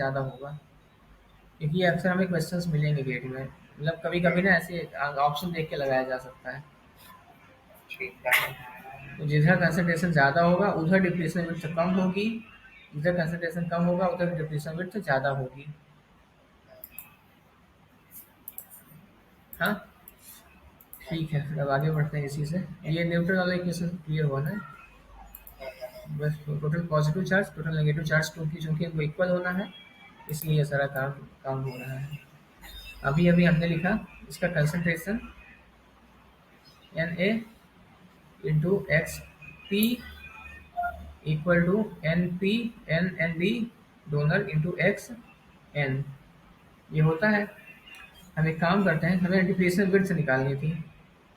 ज़्यादा होगा, क्योंकि ये अक्सर हमें क्वेश्चंस मिलेंगे गेट में। मतलब कभी-कभी ना ऐसे ऑप्शन देख के लगाया जा सकता है। ठीक है। तो जिधर कंसंट्रेशन ज़्यादा होगा उधर डिप्लीशन विड्थ कम होगी, जिधर कंसंट्रेशन कम होगा उधर डिप्लीशन विड्थ ज़्यादा होगी। हाँ, ठीक है, फिर अब आगे बढ़ते हैं इसी से। ये न्यूटन वाला इक्वेशन क्लियर हुआ ना? बस total positive charge, total negative charge क्योंकि चूँकि इनको इक्वल होना है, इसलिए ये सारा काम काम हो रहा है। अभी-अभी हमने लिखा इसका concentration Na into X P equal to N P N N D donor into X N, ये होता है। हम एक काम करते हैं, हमें डिप्लीशन विड्थ निकालनी थी।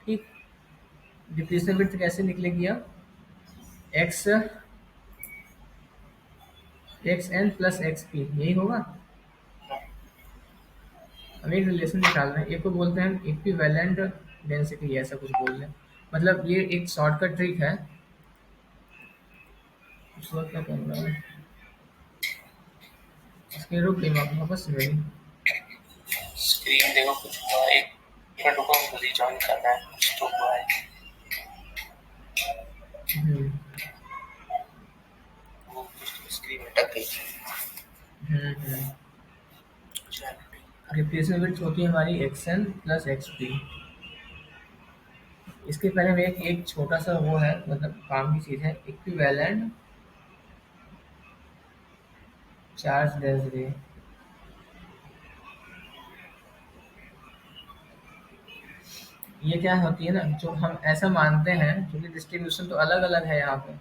ठीक, डिप्लीशन विड्थ कैसे निकलेगी अब? X X N plus X P, यही होगा। हम एक रिलेशन निकाल रहे हैं, एक को बोलते हैं हम इक्विवेलेंट डेंसिटी, ऐसा कुछ बोल रहे हैं। मतलब ये एक शॉर्टकट ट्रिक है। उसका क्या करना है, इसके रुक गई वापस से मेरी। स्क्रीन देखो कुछ हुआ, एक मिनट रुको, रिजॉइन करना है, कुछ तो हुआ है। हम्म वो कुछ स्क्रीन अटक गई। हम्म चलो, रिप्लेसमेंट विड्थ होती है हमारी X N plus X P. इसके पहले में एक छोटा सा वो है, मतलब काम की चीज़ है, इक्विवेलेंट चार्ज डेंसिटी। ये क्या होती है ना, जो हम ऐसा मानते हैं क्योंकि डिस्ट्रीब्यूशन तो अलग अलग है यहाँ पे,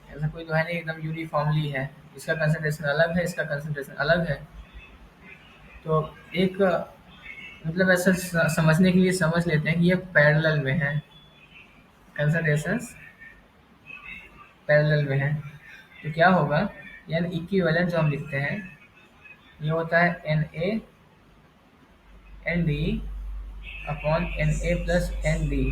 ऐसा कोई तो है नहीं एकदम यूनिफॉर्मली है। इसका कंसंट्रेशन अलग है, इसका कंसंट्रेशन अलग है। तो एक मतलब ऐसा समझने के लिए समझ लेते हैं कि ये पैरेलल में है, कंसंट्रेशंस पैरेलल में है। तो क्या होगा, यानी इक्विवेलेंट जो हम लिखते हैं ये होता है N A N D upon N A plus N D,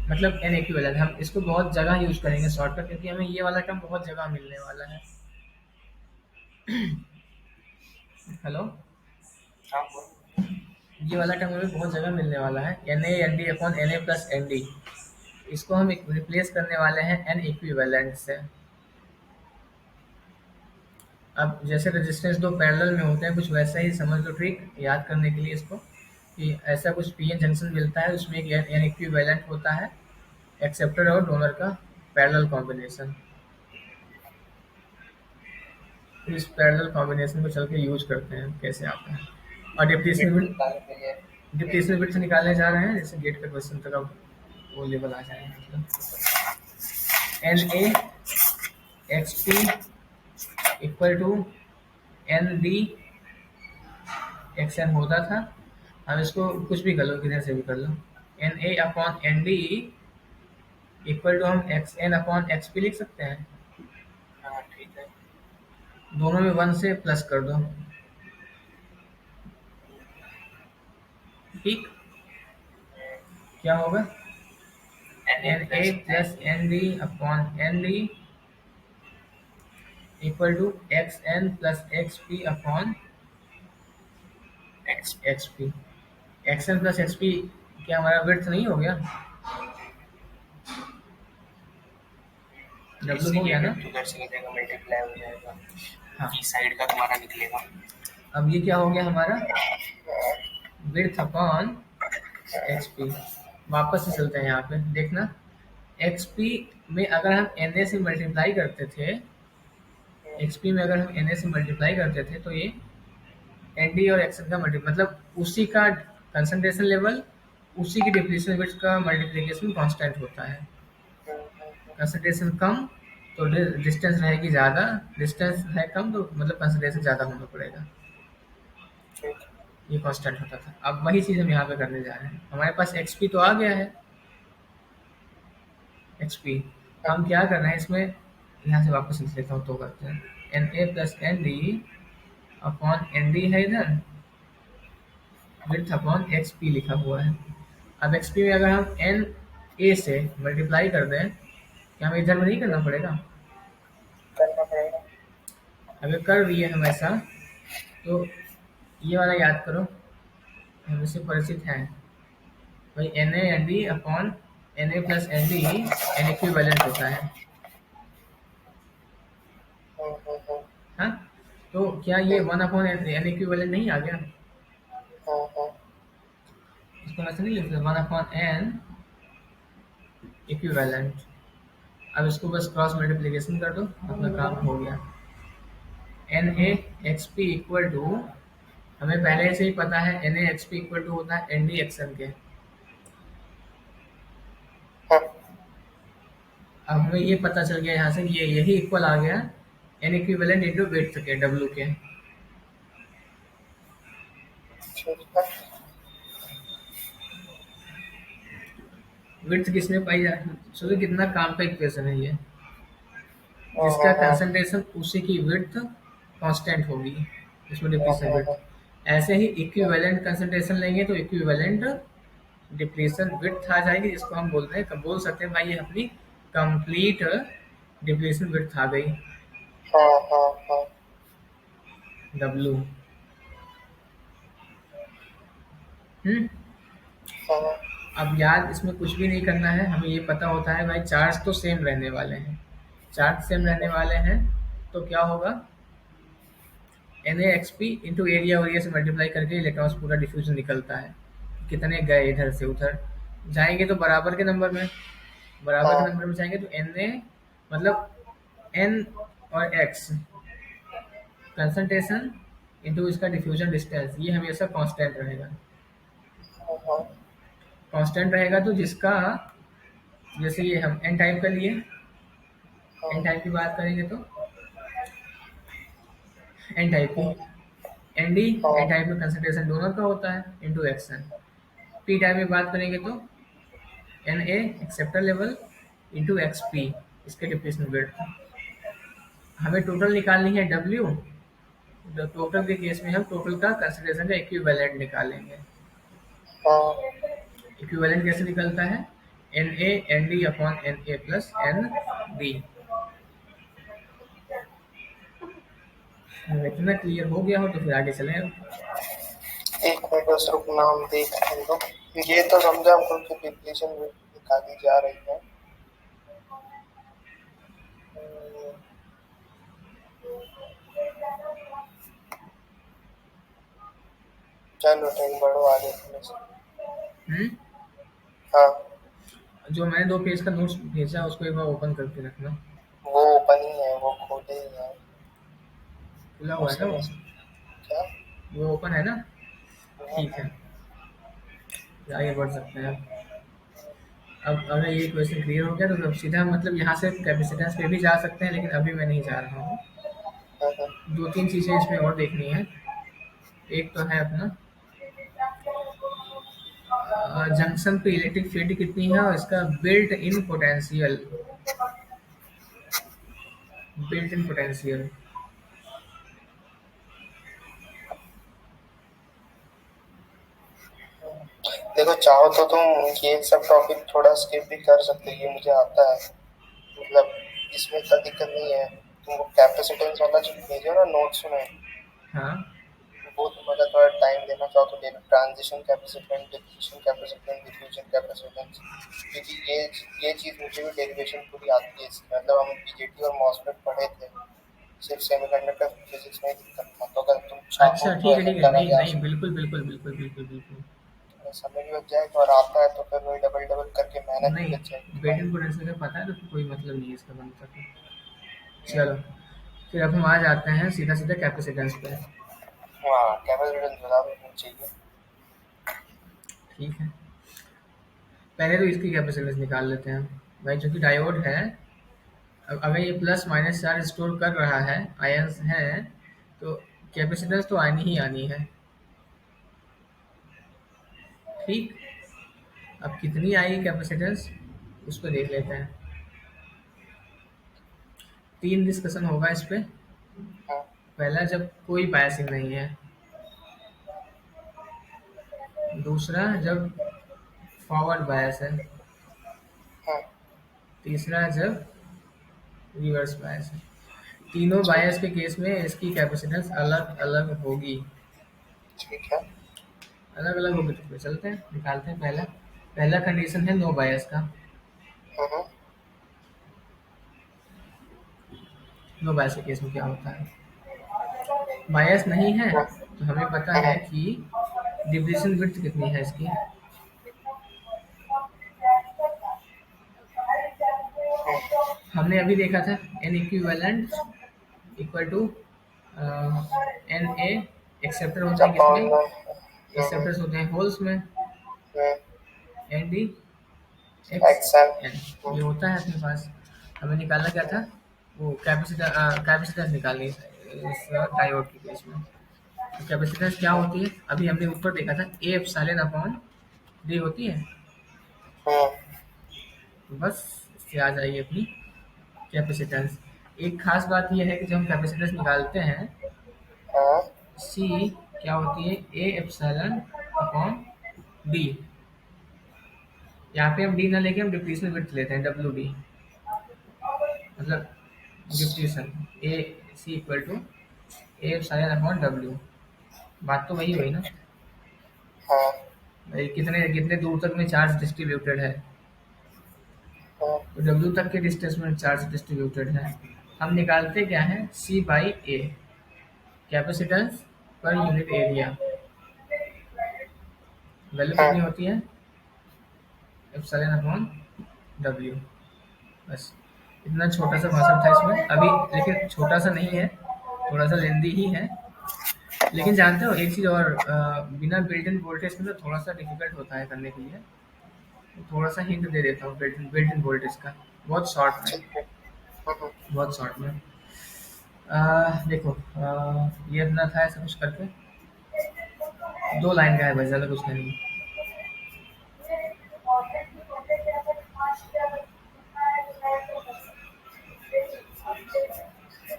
मतलब एन इक्विवेलेंट। हम इसको बहुत जगह यूज करेंगे शॉर्टकट, क्योंकि हमें ये वाला टर्म बहुत जगह मिलने वाला है। हेलो, हाँ बोल। ये वाला टर्म हमें बहुत जगह मिलने वाला है, N A N D upon N A plus N D. इसको हम रिप्लेस करने वाले हैं एन इक्विवेलेंट से। अब जैसे रेजिस्टेंस दो पैरेलल में होते हैं, कुछ वैसा ही समझ लो ट्रिक याद करने के लिए इसको, कि ऐसा कुछ पीएन जंक्शन मिलता है, उसमें एक एन इक्विवेलेंट होता है, एक्सेप्टर और डोनर का पैरेलल कॉम्बिनेशन। इस पैरेलल कॉम्बिनेशन को चल के यूज करते हैं कैसे आता है। और विड्थ निकालने के लिए डिप्लेसमेंट विड्थ निकालने जा रहे हैं, जैसे गेट का क्वेश्चन तक अब वो लेवल आ जाएंगे। मतलब N A X P equal to N D X N होता था। हम इसको कुछ भी कर लो, किधर से भी कर लो, N A upon N D equal to हम X N upon X P लिख सकते हैं। हाँ ठीक है। दोनों में वन से प्लस कर दो। ठीक, क्या होगा, N A N A plus plus N D upon N D equal to X N plus X P upon X. X P. X N plus X P क्या हमारा विड्थ नहीं हो गया? डब्ल्यू हो इसीलिए गया ना? विड्थ उधर से निकलेगा, मल्टीप्लाई हो जाएगा, हाँ, ई साइड का तुम्हारा निकलेगा। अब ये क्या हो गया हमारा, विड्थ अपॉन एक्स पी। वापस से चलते हैं यहाँ पे, देखना एक्स पी में अगर हम एन ए से मल्टीप्लाई करते थे, एक्स पी में अगर हम एन ए से मल्टीप्लाई करते थे तो ये एन डी और एक्स एन का मल्टी, मतलब उसी का कंसंट्रेशन लेवल, उसी की डिप्लीशन विड्थ का मल्टीप्लिकेशन कांस्टेंट होता है। कंसंट्रेशन कम तो डिस्टेंस रहेगी ज़्यादा, डिस्टेंस है कम तो मतलब कंसंट्रेशन ज़्यादा होना पड़ेगा। ठीक। ये कांस्टेंट होता था। अब वही चीज़ हम यहाँ पे करने जा रहे हैं। हमारे पास एक्स पी तो आ गया है, एक्स पी। हम क्या कर रहे हैं इसमें, यहाँ से वापस लिख लेता हूँ तो करते हैं, N A plus N D upon N D है इधर, विड्थ अपॉन एक्स पी लिखा हुआ है। अब एक्स पी में अगर हम एन ए से मल्टीप्लाई कर दें, क्या हमें इधर में नहीं करना पड़ेगा? करना पड़ेगा। अगर कर दिए हम ऐसा, तो ये वाला याद करो, हम इससे परिचित हैं भाई। N A N D upon N A plus N D N equivalent होता है। हम्म। हाँ, तो क्या ये हम्म, वन अपॉन एन इक्विवेलेंट नहीं आ गया? हम्म। इसको ऐसे नहीं लिखते, वन अपॉन एन इक्विवेलेंट। अब इसको बस क्रॉस मल्टीप्लिकेशन कर दो, अपना काम हो गया। N A X P equal to, हमें पहले से ही पता है N A X P equal to होता है एन डी एक्सन के। हाँ, अब हमें ये पता चल गया यहाँ से, ये यही इक्वल आ गया एन इक्विवेलेंट इंटू विड्थ के, डब्ल्यू के। ठीक है। विड्थ किसने पाई जा, सोचो कितना काम का इक्वेशन है ये। जिसका हम्म, कंसंट्रेशन उसी की विड्थ कांस्टेंट होगी, इसमें डिप्लीशन हम्म, विड्थ। ऐसे ही इक्विवेलेंट कंसंट्रेशन लेंगे तो इक्विवेलेंट डिप्लीशन विड्थ आ जाएगी, जिसको हम बोलते हैं, बोल सकते हैं भाई ये अपनी कंप्लीट डिप्लीशन विड्थ आ गई, हाँ। डब्लू। हम्म। हाँ, अब यार इसमें कुछ भी नहीं करना है, हमें ये पता होता है भाई चार्ज तो सेम रहने वाले हैं। चार्ज सेम रहने वाले हैं तो क्या होगा, N A X P into area, और से मल्टीप्लाई करके इलेक्ट्रॉन्स पूरा डिफ्यूजन निकलता है। कितने गए इधर से उधर, जाएंगे तो बराबर के नंबर में, बराबर के हाँ, नंबर में जाएंगे तो एन ए मतलब एन और एक्स, कंसंट्रेशन इंटू इसका डिफ्यूजन डिस्टेंस, ये हमेशा कांस्टेंट रहेगा। हाँ, कांस्टेंट रहेगा तो जिसका, जैसे ये हम एन टाइप का लिए, एन हाँ, टाइप की बात करेंगे तो एन टाइप की, हाँ, एन डी एन हाँ, टाइप में कंसंट्रेशन डोनर का होता है इंटू एक्सन। पी टाइप में बात करेंगे तो N A acceptor level into X P, इसके डिप्लीशन विड्थ। हमें टोटल निकालनी है डब्ल्यू, टोटल के केस में हम टोटल का कंसंट्रेशन का इक्विवेलेंट निकालेंगे। हाँ। इक्विवेलेंट कैसे निकलता है, N A N D upon N A plus N D. इतना क्लियर हो गया हो तो फिर आगे चलें अब। एक मिनट बस रुकना, हम देख लें तो। ये तो समझा हमको कि डिप्लीशन निकाली जा रही है। हम्म, चलो ठीक, बढ़ो आगे थोड़ा सा। हम्म। हाँ, जो मैंने 2 पेज का नोट्स भेजा उसको एक बार ओपन करके रखना। वो ओपन ही है, वो खोले ही है। खुला हुआ है ना उसी में वो? क्या? वो ओपन है ना? ठीक हम्म, है, फिर आगे बढ़ सकते हैं। अब अगर ये क्वेश्चन क्लियर हो गया तो अब सीधा मतलब यहाँ से कैपेसिटेंस पे भी जा सकते हैं, लेकिन अभी मैं नहीं जा रहा हूँ। हम्म, 2-3 चीज़ें इसमें और देखनी है। एक तो है अपना जंक्शन पे इलेक्ट्रिक फील्ड कितनी है और इसका built in potential, built in potential. देखो चाहो तो तुम ये सब टॉपिक थोड़ा स्किप भी कर सकते हो, ये मुझे आता है। मतलब इसमें इतना दिक्कत नहीं है। तुमको कैपेसिटेंस वाला जो भेजो ना नोट्स में, हाँ। वो तुम अगर थोड़ा टाइम देना चाहो तो ले लो। Transition capacitance, depletion capacitance, diffusion capacitance. क्योंकि ये चीज मुझे भी डेरिवेशन पूरी आती है इसकी। मतलब हम बीजेटी और मॉसफेट पढ़े थे, सिर्फ सेमीकंडक्टर फिजिक्स में ही दिक्कत था। तो अगर तुम चाहो अच्छा, तो ठीक है, ऐसा ठीक है। करा नहीं, जा नहीं, सकता बिल्कुल, बिल्कुल, बिल्कुल, बिल्कुल, बिल्कुल। है। समय भी बच जाएगा और आता है तो फिर वही डबल डबल करके मेहनत भी नहीं, बच जाएगी बिल्ट तुम्हारी। इन पोटेंशियल का पता है तो फिर कोई मतलब नहीं है इसका बनता तो। चलो, फिर अब हम आ जाते हैं सीधा-सीधा कैपेसिटेंस पे। हाँ, कैपेसिटेंस बता दो मुझे चाहिए। ठीक है। पहले तो इसकी कैपेसिटेंस निकाल लेते हैं। भाई चूँकि डायोड है, अब अगर ये प्लस माइनस चार्ज स्टोर कर रहा है, आयन्स हैं, तो कैपेसिटेंस तो आनी ही आनी है। ठीक। अब कितनी आएगी कैपेसिटेंस, उसको देख लेते हैं। 3 डिस्कशन होगा इस पे। हाँ, पहला, जब कोई बायसिंग नहीं है। दूसरा, जब फॉरवर्ड बायस है। हाँ, तीसरा, जब रिवर्स बायस है। तीनों ठीक बायस के केस में इसकी कैपेसिटेंस अलग अलग होगी। ठीक है। अलग अलग होगी तो फिर चलते हैं निकालते हैं। पहला पहला कंडीशन है नो बायस का। हम्म। नो बायस के केस में क्या होता है, बायस नहीं है तो हमें पता है कि डिप्लीशन विड्थ कितनी है इसकी। हमने अभी देखा था N equivalent equal to N A. Acceptor होते हैं किसमें, जापान। एक्सेप्टर्स होते हैं होल्स में, N D X action. N ये होता है अपने पास। हमें निकालना क्या था, वो कैपेसिटेंस निकालनी है इस डायोड के केस में। तो कैपेसिटेंस क्या होती है, अभी हमने ऊपर देखा था ए एप्सिलॉन अपॉन डी होती है। तो बस इससे आ जाएगी अपनी कैपेसिटेंस। एक खास बात यह है कि जब हम कैपेसिटेंस निकालते हैं, सी क्या होती है, ए एप्सिलॉन अपॉन डी। यहाँ पे हम डी ना लेके हम डिप्लीशन विड्थ लेते हैं, डब्ल्यू डी, मतलब depletion. A C equal to A epsilon upon W. बात तो वही हुई ना भाई, कितने कितने दूर तक में चार्ज डिस्ट्रीब्यूटेड है, तो डब्ल्यू तक के डिस्टेंस में चार्ज डिस्ट्रीब्यूटेड है। हम निकालते क्या है, C by A, capacitance per unit area. Value कितनी होती है, एप्सिलॉन अपॉन डब्ल्यू। बस इतना छोटा सा भाषण था इसमें अभी, लेकिन छोटा सा नहीं है, थोड़ा सा लेंदी ही है। लेकिन जानते हो एक चीज़ और, बिना बिल्ट इन वोल्टेज के अंदर थोड़ा सा डिफिकल्ट होता है करने के लिए। तो थोड़ा सा हिंट दे देता हूँ बिल्ट इन वोल्टेज का, बहुत शॉर्ट में, ठीक है। बहुत शॉर्ट में। देखो, ये अपना था ऐसा कुछ करके, दो लाइन का है बस, ज़्यादा कुछ नहीं।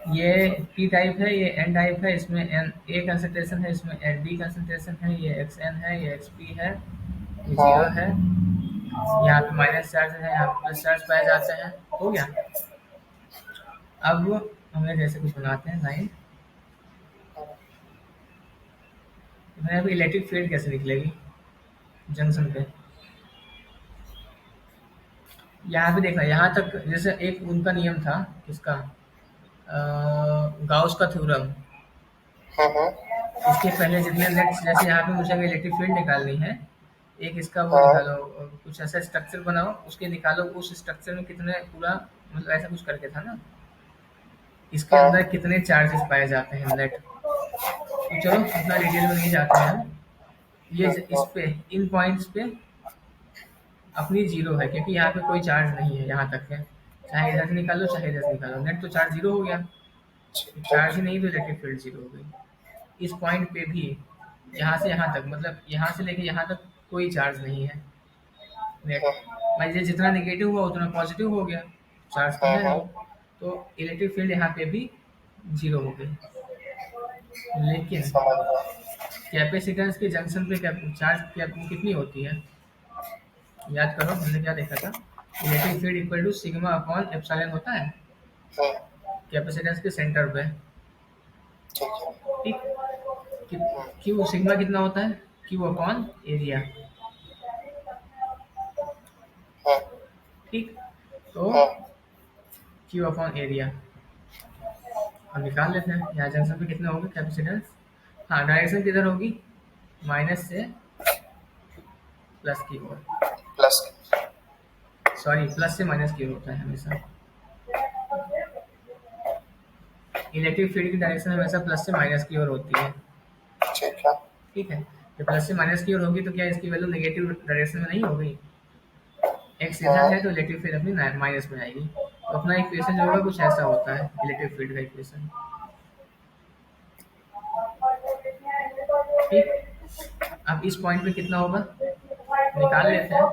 ये पी टाइप है, ये एन टाइप है, इसमें एन ए कंसंट्रेशन है, इसमें एन डी कंसंट्रेशन है, ये एक्स एन है, ये एक्स पी है, ये जीरो है, यहाँ पे माइनस चार्ज है, यहाँ पे प्लस चार्ज पाए जाते हैं। हो गया। अब हमें जैसे कुछ बनाते हैं लाइन, हमें अभी इलेक्ट्रिक फील्ड कैसे निकलेगी जंक्शन पे। यहाँ पे देखना, यहाँ तक जैसे एक उनका नियम था, किसका, गाउस का थ्योरम। इसके पहले जितने नेट्स, जैसे यहाँ पे मुझे अगर इलेक्ट्रिक फील्ड निकालनी है, एक इसका वो निकालो, कुछ ऐसा स्ट्रक्चर बनाओ, उसके निकालो उस स्ट्रक्चर में कितने पूरा, मतलब ऐसा कुछ करके था ना, इसके अंदर कितने चार्जेस पाए जाते हैं नेट। तो चलो इतना डिटेल में नहीं जाते हैं हम। ये इस पे इन पॉइंट्स पे अपनी जीरो है, क्योंकि यहाँ पे कोई चार्ज नहीं है यहाँ तक है, चाहे इधर से निकालो चाहे इधर से निकालो, नेट तो चार्ज जीरो हो गया। चार्ज ही नहीं तो इलेक्ट्रिक फील्ड जीरो हो गई। इस पॉइंट पे भी यहाँ से यहाँ तक, मतलब यहाँ से लेके यहाँ तक कोई चार्ज नहीं है नेट। भाई ये जितना नेगेटिव हुआ उतना पॉजिटिव हो गया, चार्ज तो है नहीं, तो इलेक्ट्रिक फील्ड यहाँ पे भी जीरो हो गई। लेकिन समझ गया। कैपेसिटेंस के जंक्शन पे चार्ज कितनी होती है, याद करो हमने क्या देखा था, electric field equal to sigma upon epsilon होता है कैपेसिटेंस के सेंटर पे। ठीक, क्यू सिग्मा कितना होता है, क्यू अपॉन एरिया। ठीक, तो क्यू अपॉन एरिया हम निकाल लेते हैं। यहाँ जंक्शन पे कितना होगा कैपेसिटेंस, हाँ डायरेक्शन किधर होगी, माइनस से प्लस की ओर, प्लस। सॉरी प्लस से माइनस की ओर होता है हमेशा। इलेक्ट्रिक फील्ड की डायरेक्शन हमेशा प्लस से माइनस की ओर होती है। ठीक है। ठीक है, जब प्लस से माइनस की ओर होगी तो क्या इसकी वैल्यू नेगेटिव डायरेक्शन में नहीं होगी, एक्स इधर है तो इलेक्ट्रिक फील्ड अपनी माइनस में आएगी। तो अपना इक्वेशन जो होगा कुछ ऐसा होता है इलेक्ट्रिक फील्ड का इक्वेशन। ठीक, अब इस पॉइंट पे कितना होगा निकाल लेते हैं।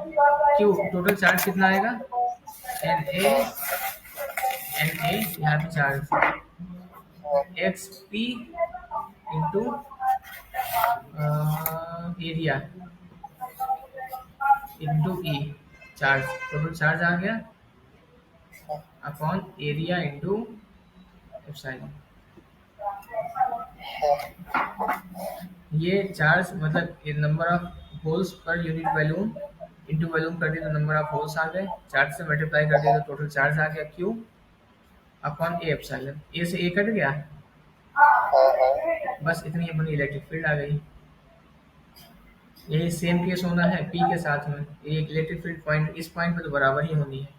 क्यू टोटल चार्ज कितना आएगा, एन ए यहाँ पे charge X P into area into E, charge total charge आ गया अपॉन एरिया इंटू एप्सिलॉन। हाँ ये चार्ज मतलब ये number of holes per unit volume into volume कर दिए तो नंबर ऑफ होल्स आ गए, चार्ज से मल्टीप्लाई कर दिए हाँ तो टोटल चार्ज आ गया क्यू अपॉन ए एप्सिलॉन। ए से ए कट गया, हाँ हाँ बस इतनी अपनी इलेक्ट्रिक फील्ड आ गई। यही सेम केस होना है पी के साथ में, ये इलेक्ट्रिक फील्ड पॉइंट इस पॉइंट पे तो बराबर ही होनी है।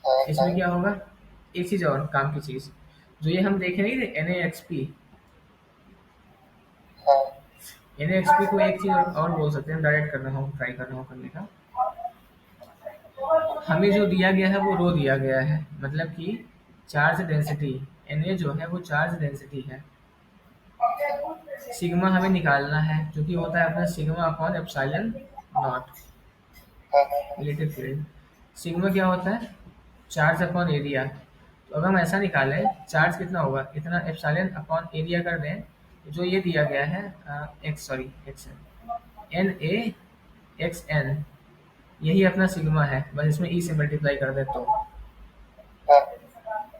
हाँ इसमें क्या होगा, एक चीज़ और काम की चीज़, जो ये हम देखे नहीं थे एन ए एक्स पी, हाँ एन ए एक्स पी को एक चीज़ और बोल सकते हैं, डायरेक्ट कर रहा हूँ, ट्राई कर रहा हूँ करने का। हमें जो दिया गया है वो रो दिया गया है, मतलब कि चार्ज डेंसिटी एन ए जो है वो चार्ज डेंसिटी है। सिग्मा हमें निकालना है जो कि होता है अपना सिग्मा अपॉन एप्सिलॉन नॉट हाँ हाँ इलेक्ट्रिक फील्ड। सिग्मा क्या होता है, चार्ज अपॉन एरिया। तो अगर हम ऐसा निकालें चार्ज कितना होगा, इतना एप्सिलॉन अपॉन एरिया कर दें, तो जो ये दिया गया है X sorry X N A X N, यही अपना सिग्मा है, बस इसमें ई से मल्टीप्लाई कर दे तो हाँ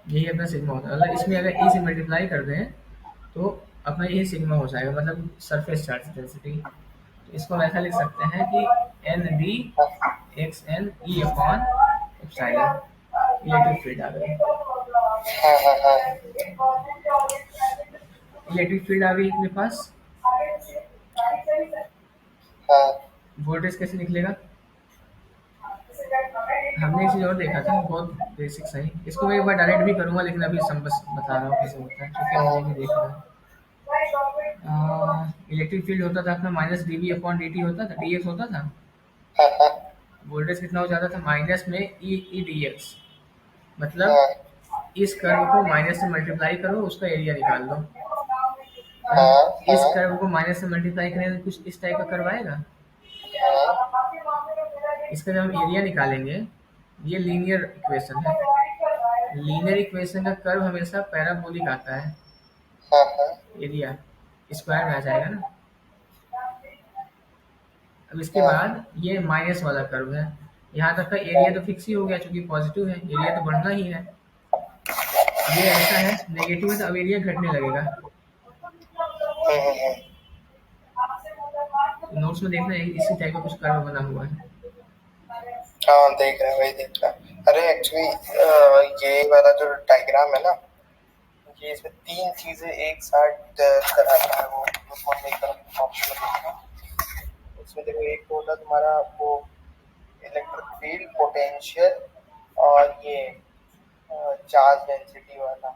यही अपना सिग्मा होता है। मतलब इसमें अगर ई से मल्टीप्लाई कर दें तो अपना यही सिग्मा हो जाएगा, मतलब सरफेस चार्ज डेंसिटी। तो इसको हम ऐसा लिख सकते हैं कि N D X N E upon epsilon, electric field आ गई। हाँ हाँ हाँ इलेक्ट्रिक फील्ड आ गई अपने पास। हाँ वोल्टेज कैसे निकलेगा, हमने एक चीज़ और देखा था बहुत बेसिक सही, इसको मैं एक बार डायरेक्ट भी करूँगा लेकिन अभी सम बस बता रहा हूँ कैसे होता है क्योंकि मुझे भी देखना है। इलेक्ट्रिक फील्ड होता था अपना minus D V upon D T होता था, डी एक्स होता था। हाँ हाँ वोल्टेज कितना हो जाता था माइनस में ई ई डी एक्स, मतलब हाँ इस कर्व को माइनस से मल्टीप्लाई करो उसका एरिया निकाल लो। और हम हाँ इस हाँ कर्व को माइनस से मल्टीप्लाई करें तो कुछ इस टाइप का कर्व आएगा। इसका जब हम एरिया निकालेंगे, ये लीनियर इक्वेशन है, लीनियर इक्वेशन का कर्व हमेशा पैराबोलिक आता है, हाँ हाँ एरिया स्क्वायर में आ जाएगा ना। अब इसके हाँ बाद ये माइनस वाला कर्व है, यहाँ तक का एरिया तो फिक्स ही हो गया क्योंकि पॉजिटिव है, एरिया तो बढ़ना ही है। ये ऐसा है नेगेटिव है तो अब एरिया घटने लगेगा। हम्म। नोट्स में देखना इसी टाइप का कुछ कर्व बना हुआ है। हाँ देख रहे हैं वही देख रहे हैं। अरे एक्चुअली ये वाला जो डायग्राम है ना, ये इसमें तीन चीजें एक साथ कराता है वो कौन नहीं कर देखना। इसमें देखो एक तो होता है तुम्हारा वो इलेक्ट्रिक फील्ड पोटेंशियल और ये चार्ज डेंसिटी वाला।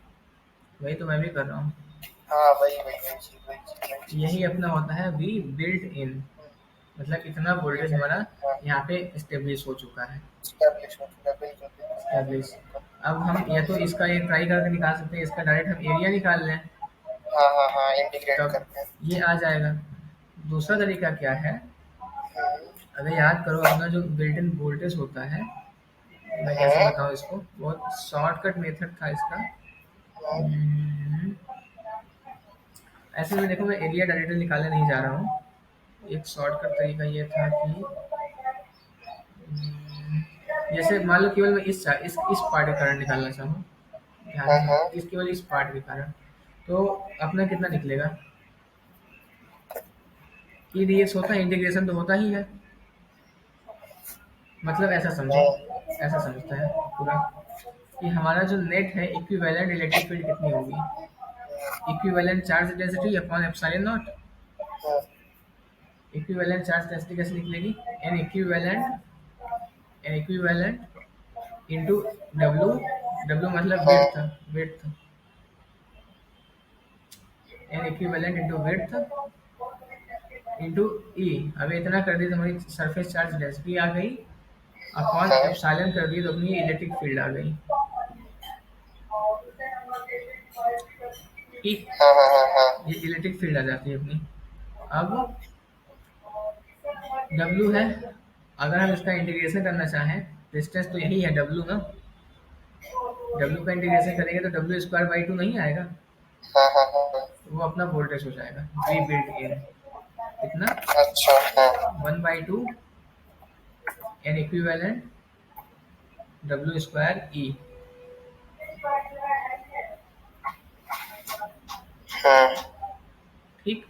वही तो मैं भी कर रहा हूँ। हाँ वही चीज यही अपना होता है वी बिल्ट इन, मतलब इतना ठीक वोल्टेज है। हमारा हाँ यहाँ पे स्टेब्लिश हो चुका है। एस्टैब्लिश हो चुका है, बिल्कुल स्टेब्लिश। बिल्कुल। अब हम या तो इसका ये ट्राई करके निकाल सकते हैं, इसका डायरेक्ट हम एरिया निकाल लें, हाँ हाँ हाँ इंटीग्रेट तब करके। ये आ जाएगा। दूसरा तरीका क्या है, हम्म अगर याद करो अपना जो बिल्ट इन वोल्टेज होता है, मैं कैसे हम्म बताऊँ इसको, बहुत शॉर्टकट मेथड था इसका। हम्म हम्म, ऐसे में देखो मैं एरिया डायरेक्टली निकालने नहीं जा रहा हूँ। एक शॉर्टकट तरीका ये था कि जैसे मान लो केवल मैं इस पार्ट का करंट निकालना चाहूँ, ध्यान से हम्म इस केवल इस पार्ट के कारण, तो अपना कितना निकलेगा, ई डी एक्स होता है, इंटीग्रेशन तो होता ही है। मतलब ऐसा समझो, ऐसा समझता है पूरा कि हमारा जो नेट है इक्विवेलेंट इलेक्ट्रिक फील्ड कितनी होगी, equivalent charge density upon epsilon naught. Equivalent charge density कैसे निकलेगी, N equivalent into W, W मतलब width, width N equivalent into width into E. अब इतना कर दी तो हमारी सरफेस चार्ज डेंसिटी आ गई, अपॉन एप्सिलॉन कर दी तो अपनी इलेक्ट्रिक फील्ड आ गई। ई हाँ हाँ हाँ हाँ ये इलेक्ट्रिक फील्ड आ जाती है अपनी। अब डब्लू है, अगर हम इसका इंटीग्रेशन करना चाहें, डिस्टेंस तो यही है डब्लू ना, डब्लू का इंटीग्रेशन करेंगे तो डब्लू स्क्वायर बाई टू नहीं आएगा, हाँ हाँ हाँ हाँ। वो अपना वोल्टेज हो जाएगा वी बिल्ट इन कितना, अच्छा हाँ 1/2 एन इक्विवेलेंट डब्लू स्क्वायर ई। हाँ। ठीक।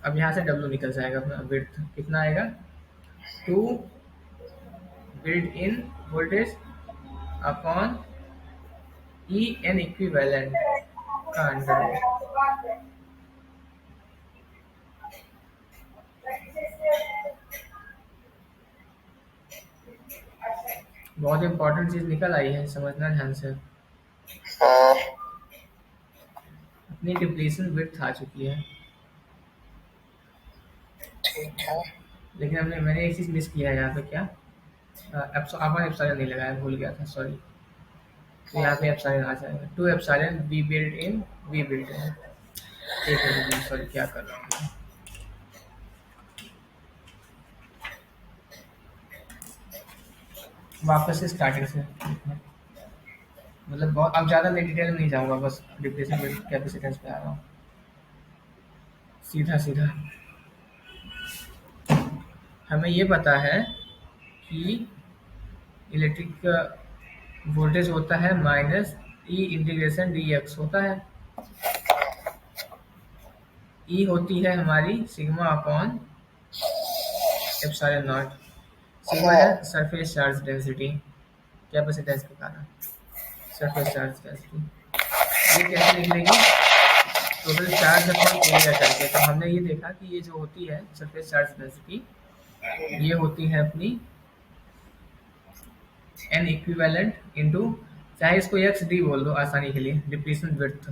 अब यहाँ से डब्ल्यू निकल जाएगा अपना, विड्थ कितना आएगा, 2 built in voltage upon E N equivalent का अंडर रूट। बहुत इंपॉर्टेंट चीज निकल आई है, समझना ध्यान से। हाँ। अपनी डिप्लीशन विड्थ आ चुकी है, ठीक है। लेकिन मैंने एक चीज मिस किया है यहाँ पे, क्या अपन एप्सिलॉन नहीं लगाया, भूल गया था, सॉरी। तो यहाँ पे एप्सिलॉन आ जाएगा, 2 epsilon V built in, V built in. एक मिनट, सॉरी, क्या कर रहा हूँ। वापस से स्टार्टिंग से, मतलब बहुत अब ज़्यादा मैं डिटेल में नहीं जाऊँगा, बस डिप्रेशन विद कैपेसिटेंस पे आ रहा हूँ, सीधा सीधा। हमें ये पता है कि इलेक्ट्रिक वोल्टेज होता है माइनस ई इंटीग्रेशन डी एक्स होता है। ई होती है हमारी sigma upon epsilon not. Sigma है हाँ। सरफेस चार्ज डेंसिटी, कैपेसिटेंस के कारण सरफेस चार्ज डेंसिटी। ये कैसे निकलेगी, टोटल चार्ज अपॉन एरिया करके। तो हमने ये देखा कि ये जो होती है सरफेस चार्ज डेंसिटी, ये होती है अपनी एन इक्विवेलेंट इंटू, चाहे इसको एक्स डी बोल दो आसानी के लिए, डिप्लीशन विड्थ,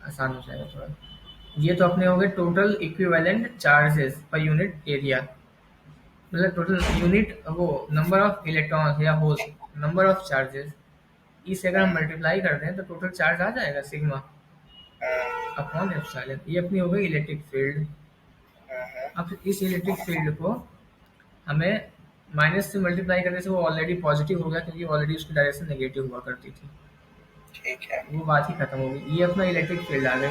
आसान हो जाएगा थोड़ा। ये तो अपने हो गए टोटल इक्विवेलेंट चार्जेस पर यूनिट एरिया, मतलब टोटल यूनिट वो नंबर ऑफ इलेक्ट्रॉन्स या होल्स, नंबर ऑफ चार्जेस। इसे अगर हम मल्टीप्लाई करते हैं तो टोटल चार्ज आ जाएगा सिग्मा अपॉन एप्सिलॉन। ये अपनी हो गई इलेक्ट्रिक फील्ड। अब इस इलेक्ट्रिक फील्ड को हमें माइनस से मल्टीप्लाई करने से वो ऑलरेडी पॉजिटिव हो गया, क्योंकि ऑलरेडी उसकी डायरेक्शन नेगेटिव हुआ करती थी। ठीक है। वो बात ही खत्म हो गई। ये अपना इलेक्ट्रिक फील्ड आ गई।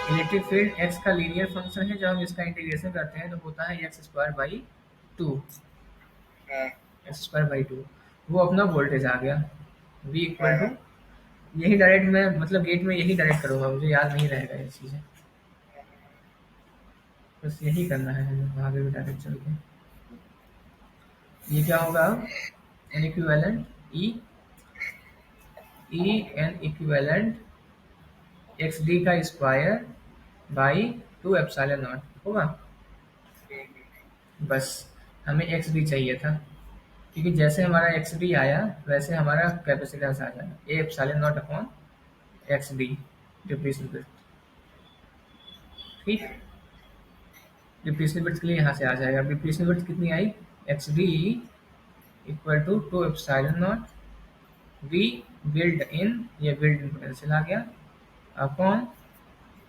इलेक्ट्रिक फील्ड एक्स का लीनियर फंक्शन है, जब हम इसका इंटीग्रेशन करते हैं तो होता है x square by two, x square by two. वो अपना वोल्टेज आ गया, v इक्वल टू, यही डायरेक्ट मैं मतलब गेट में यही डायरेक्ट करूँगा, मुझे याद नहीं रहेगा ये चीज़ें, बस यही करना है हमें आगे भी डायरेक्ट चल के। ये क्या होगा, N equivalent E, N equivalent x D का स्क्वायर बाई 2 एप्सिलॉन नॉट होगा। बस हमें एक्स डी चाहिए था, क्योंकि जैसे हमारा एक्स डी आया वैसे हमारा कैपेसिटेंस आ जाएगा, A epsilon naught upon X D depletion width. ठीक, डिप्लीशन विड्थ के लिए यहाँ से आ जाएगा। डिप्लीशन विड्थ कितनी आई, X D equal to 2 epsilon not V build in, ये बिल्ड इन पोटेंशियल आ गया, upon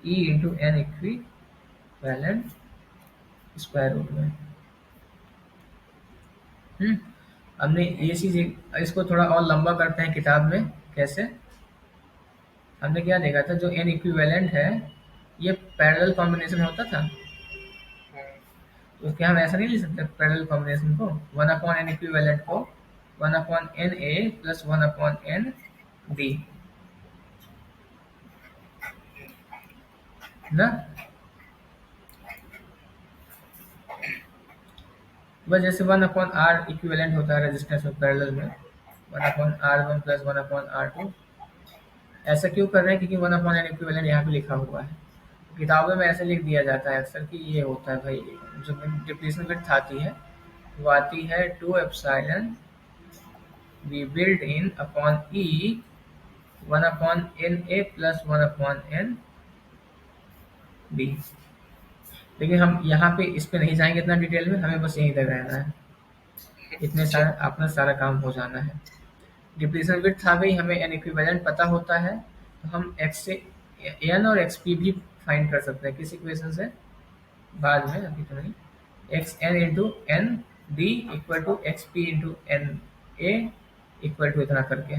E into N equivalent square root में। हमने ये चीज़, इसको थोड़ा और लंबा करते हैं किताब में। कैसे, हमने क्या देखा था, जो एन इक्विवेलेंट है ये पैरेलल कॉम्बिनेशन होता था, तो क्या हम ऐसा नहीं लिख सकते पैरेलल कॉम्बिनेशन को, 1 अपॉन एन इक्विवेलेंट को 1 upon N A plus 1 upon N D ना। बस जैसे 1 अपॉन आर इक्विवेलेंट होता है रेजिस्टेंस में पैरेलल में, 1 upon R one plus 1 upon R two. ऐसा क्यों कर रहे हैं, क्योंकि 1 अपॉन एन इक्विवेलेंट यहाँ पे लिखा हुआ है, किताबों में ऐसे लिख दिया जाता है अक्सर कि ये होता है भाई, जो डिप्लीशन विड्थ आती है वो आती है 2 epsilon V build in upon E 1 upon N A plus 1 upon N D. लेकिन हम यहाँ पे इस पे नहीं जाएंगे इतना डिटेल में, हमें बस यहीं तक रहना है, इतने सारा अपना सारा काम हो जाना है। डिप्लीशन विड्थ आ गई, हमें एन इक्विवेलेंट पता होता है, तो हम एक्स से एन और एक्स पी भी फाइंड कर सकते हैं किस इक्वेशन से, बाद में, अभी तो नहीं। X N into N D equal to X P into N A equal to इतना करके,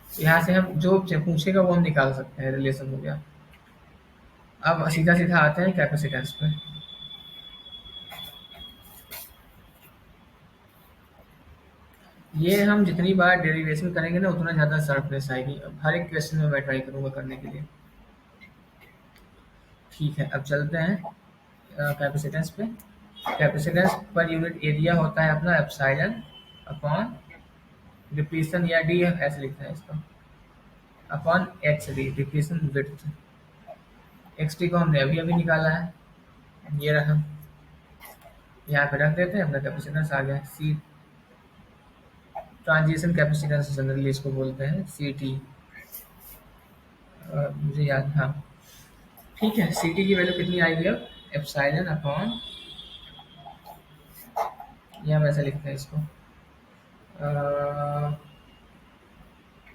यहाँ से हम जो पूछेगा वो हम निकाल सकते हैं, रिलेशन हो गया। अब सीधा सीधा आते हैं कैपेसिटेंस पे। ये हम जितनी बार डेरिवेशन करेंगे ना उतना ज़्यादा सरफनेस आएगी। अब हर एक क्वेश्चन में मैं ट्राई करूँगा करने के लिए। ठीक है, अब चलते हैं कैपेसिटेंस पे। कैपेसिटेंस पर यूनिट एरिया होता है अपना एप्सिलॉन अपॉन डिप्लीशन, या डी ऐसे लिखते हैं इसको, upon X D depletion width. X D को हमने अभी अभी निकाला है, ये रहा। यहाँ पे रख देते हैं, अपना कैपेसिटेंस आ गया सी। ट्रांजिशन कैपेसिटेंस जनरली इसको बोलते हैं सी टी। मुझे याद, हाँ ठीक है। सी टी की वैल्यू कितनी आएगी अब, एप्सिलॉन अपॉन, या हम ऐसा लिखते हैं इसको,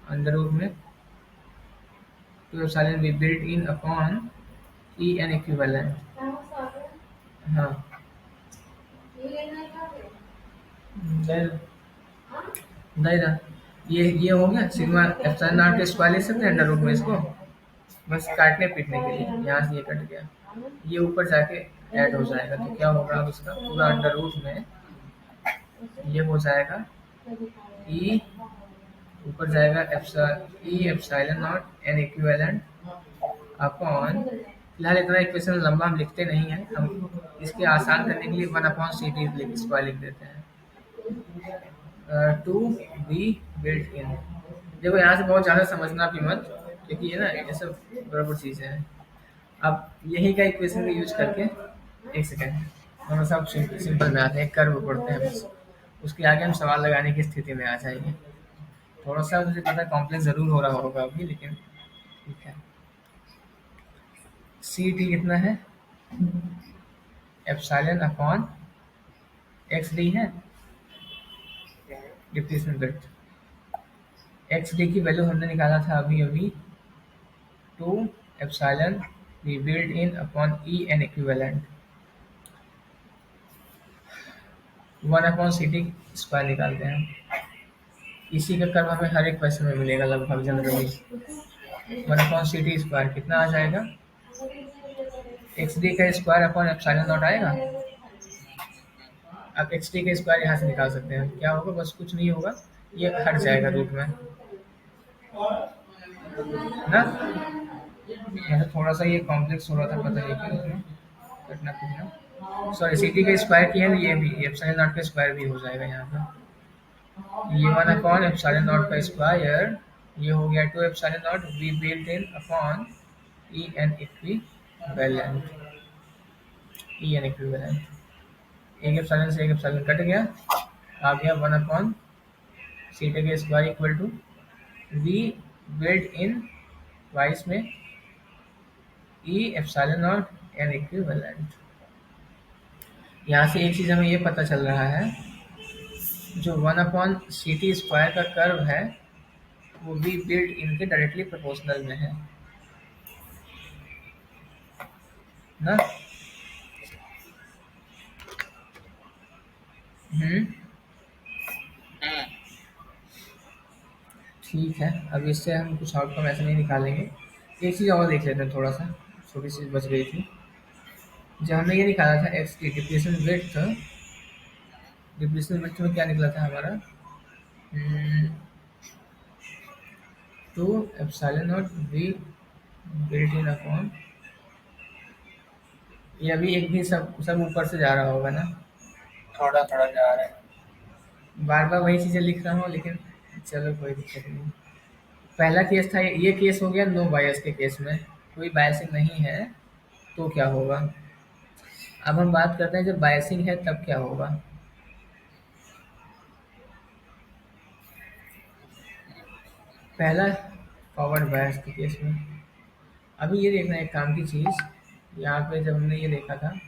अंडर रूट में two epsilon B built in upon E N equivalent. हाँ, नहीं नहीं ना, ये हो गया सिग्मा एप्सिलॉन नॉट के स्क्वायर लिख सकते हैं अंडर रूट में इसको, बस काटने पीटने के लिए। यहाँ से ये कट गया, ये ऊपर जाके ऐड हो जाएगा, तो क्या होगा अब इसका पूरा अंडर रूट में ये हो जाएगा ई, ऊपर जाएगा E epsilon not N equivalent upon, फिलहाल इतना इक्वेशन लंबा हम लिखते नहीं है, हम इसके आसान करने के लिए one upon C T square लिख देते हैं। टू बी बिल्ट इन, देखो यहाँ से बहुत ज़्यादा समझना भी मत, क्योंकि ये ना ये सब बराबर चीज़ें हैं। अब यही का इक्वेशन का यूज करके, एक सेकेंड, हम सब सिंपल में आते हैं, कर्व पढ़ते हैं बस, उसके आगे हम सवाल लगाने की स्थिति में आ जाएंगे। थोड़ा सा मुझे पता है कॉम्प्लेक्स ज़रूर हो रहा होगा अभी, लेकिन ठीक है। सी टी कितना है, एप्सिलॉन अपॉन एक्स डी है डिप्लीशन विड्थ। एक्स डी की वैल्यू हमने निकाला था अभी अभी, two epsilon V built in upon E N equivalent, one upon C T square निकालते हैं। इसी का कर्व हमें हर एक क्वेश्चन में मिलेगा लगभग generally. One upon C T square कितना आ जाएगा, एक्स डी का स्क्वायर अपॉन एप्सिलॉन नॉट आएगा। आप एक्स डी का स्क्वायर यहाँ से निकाल सकते हैं, क्या होगा, बस कुछ नहीं होगा, ये हट जाएगा रूट में ना। यहाँ थोड़ा सा ये कॉम्प्लेक्स हो रहा था, पता नहीं क्यों इसमें कटना कुटना। सॉरी, सी टी का स्क्वायर किया है, ये भी एप्सिलॉन नॉट का स्क्वायर भी हो जाएगा यहाँ पे। ये वन अपॉन एप्सिलॉन नॉट का स्क्वायर, ये हो गया two epsilon not V built in upon E N equivalent, E N equivalent. एक एप्सिलॉन से एक एप्सिलॉन कट गया, आ गया वन अपॉन सीटा का square equal to V built in vice में E epsilon not N equivalent. यहाँ से एक चीज़ हमें ये पता चल रहा है, जो one upon C T square का कर्व है वो वी बिल्ट इनके डायरेक्टली प्रोपोर्शनल में है ना। हम्म, ठीक है। अब इससे हम कुछ आउटकम ऐसे नहीं निकालेंगे। एक चीज़ और देख लेते हैं, थोड़ा सा छोटी सी बच गई थी, जब हमने ये निकाला था एक्स की डिप्लीशन विड्थ, डिप्लीशन विड्थ में क्या निकला था हमारा, two epsilon not V built in upon, ये अभी एक भी सब सब ऊपर से जा रहा होगा ना, थोड़ा थोड़ा जा रहा है। बार बार वही चीज़ें लिख रहा हूँ, लेकिन चलो कोई दिक्कत नहीं। पहला केस था, ये केस हो गया नो बायस के केस में, कोई बायसिंग नहीं है तो क्या होगा। अब हम बात करते हैं जब बायसिंग है तब क्या होगा। पहला फॉरवर्ड बायस के केस में, अभी ये देखना एक काम की चीज़, यहाँ पे जब हमने ये देखा था,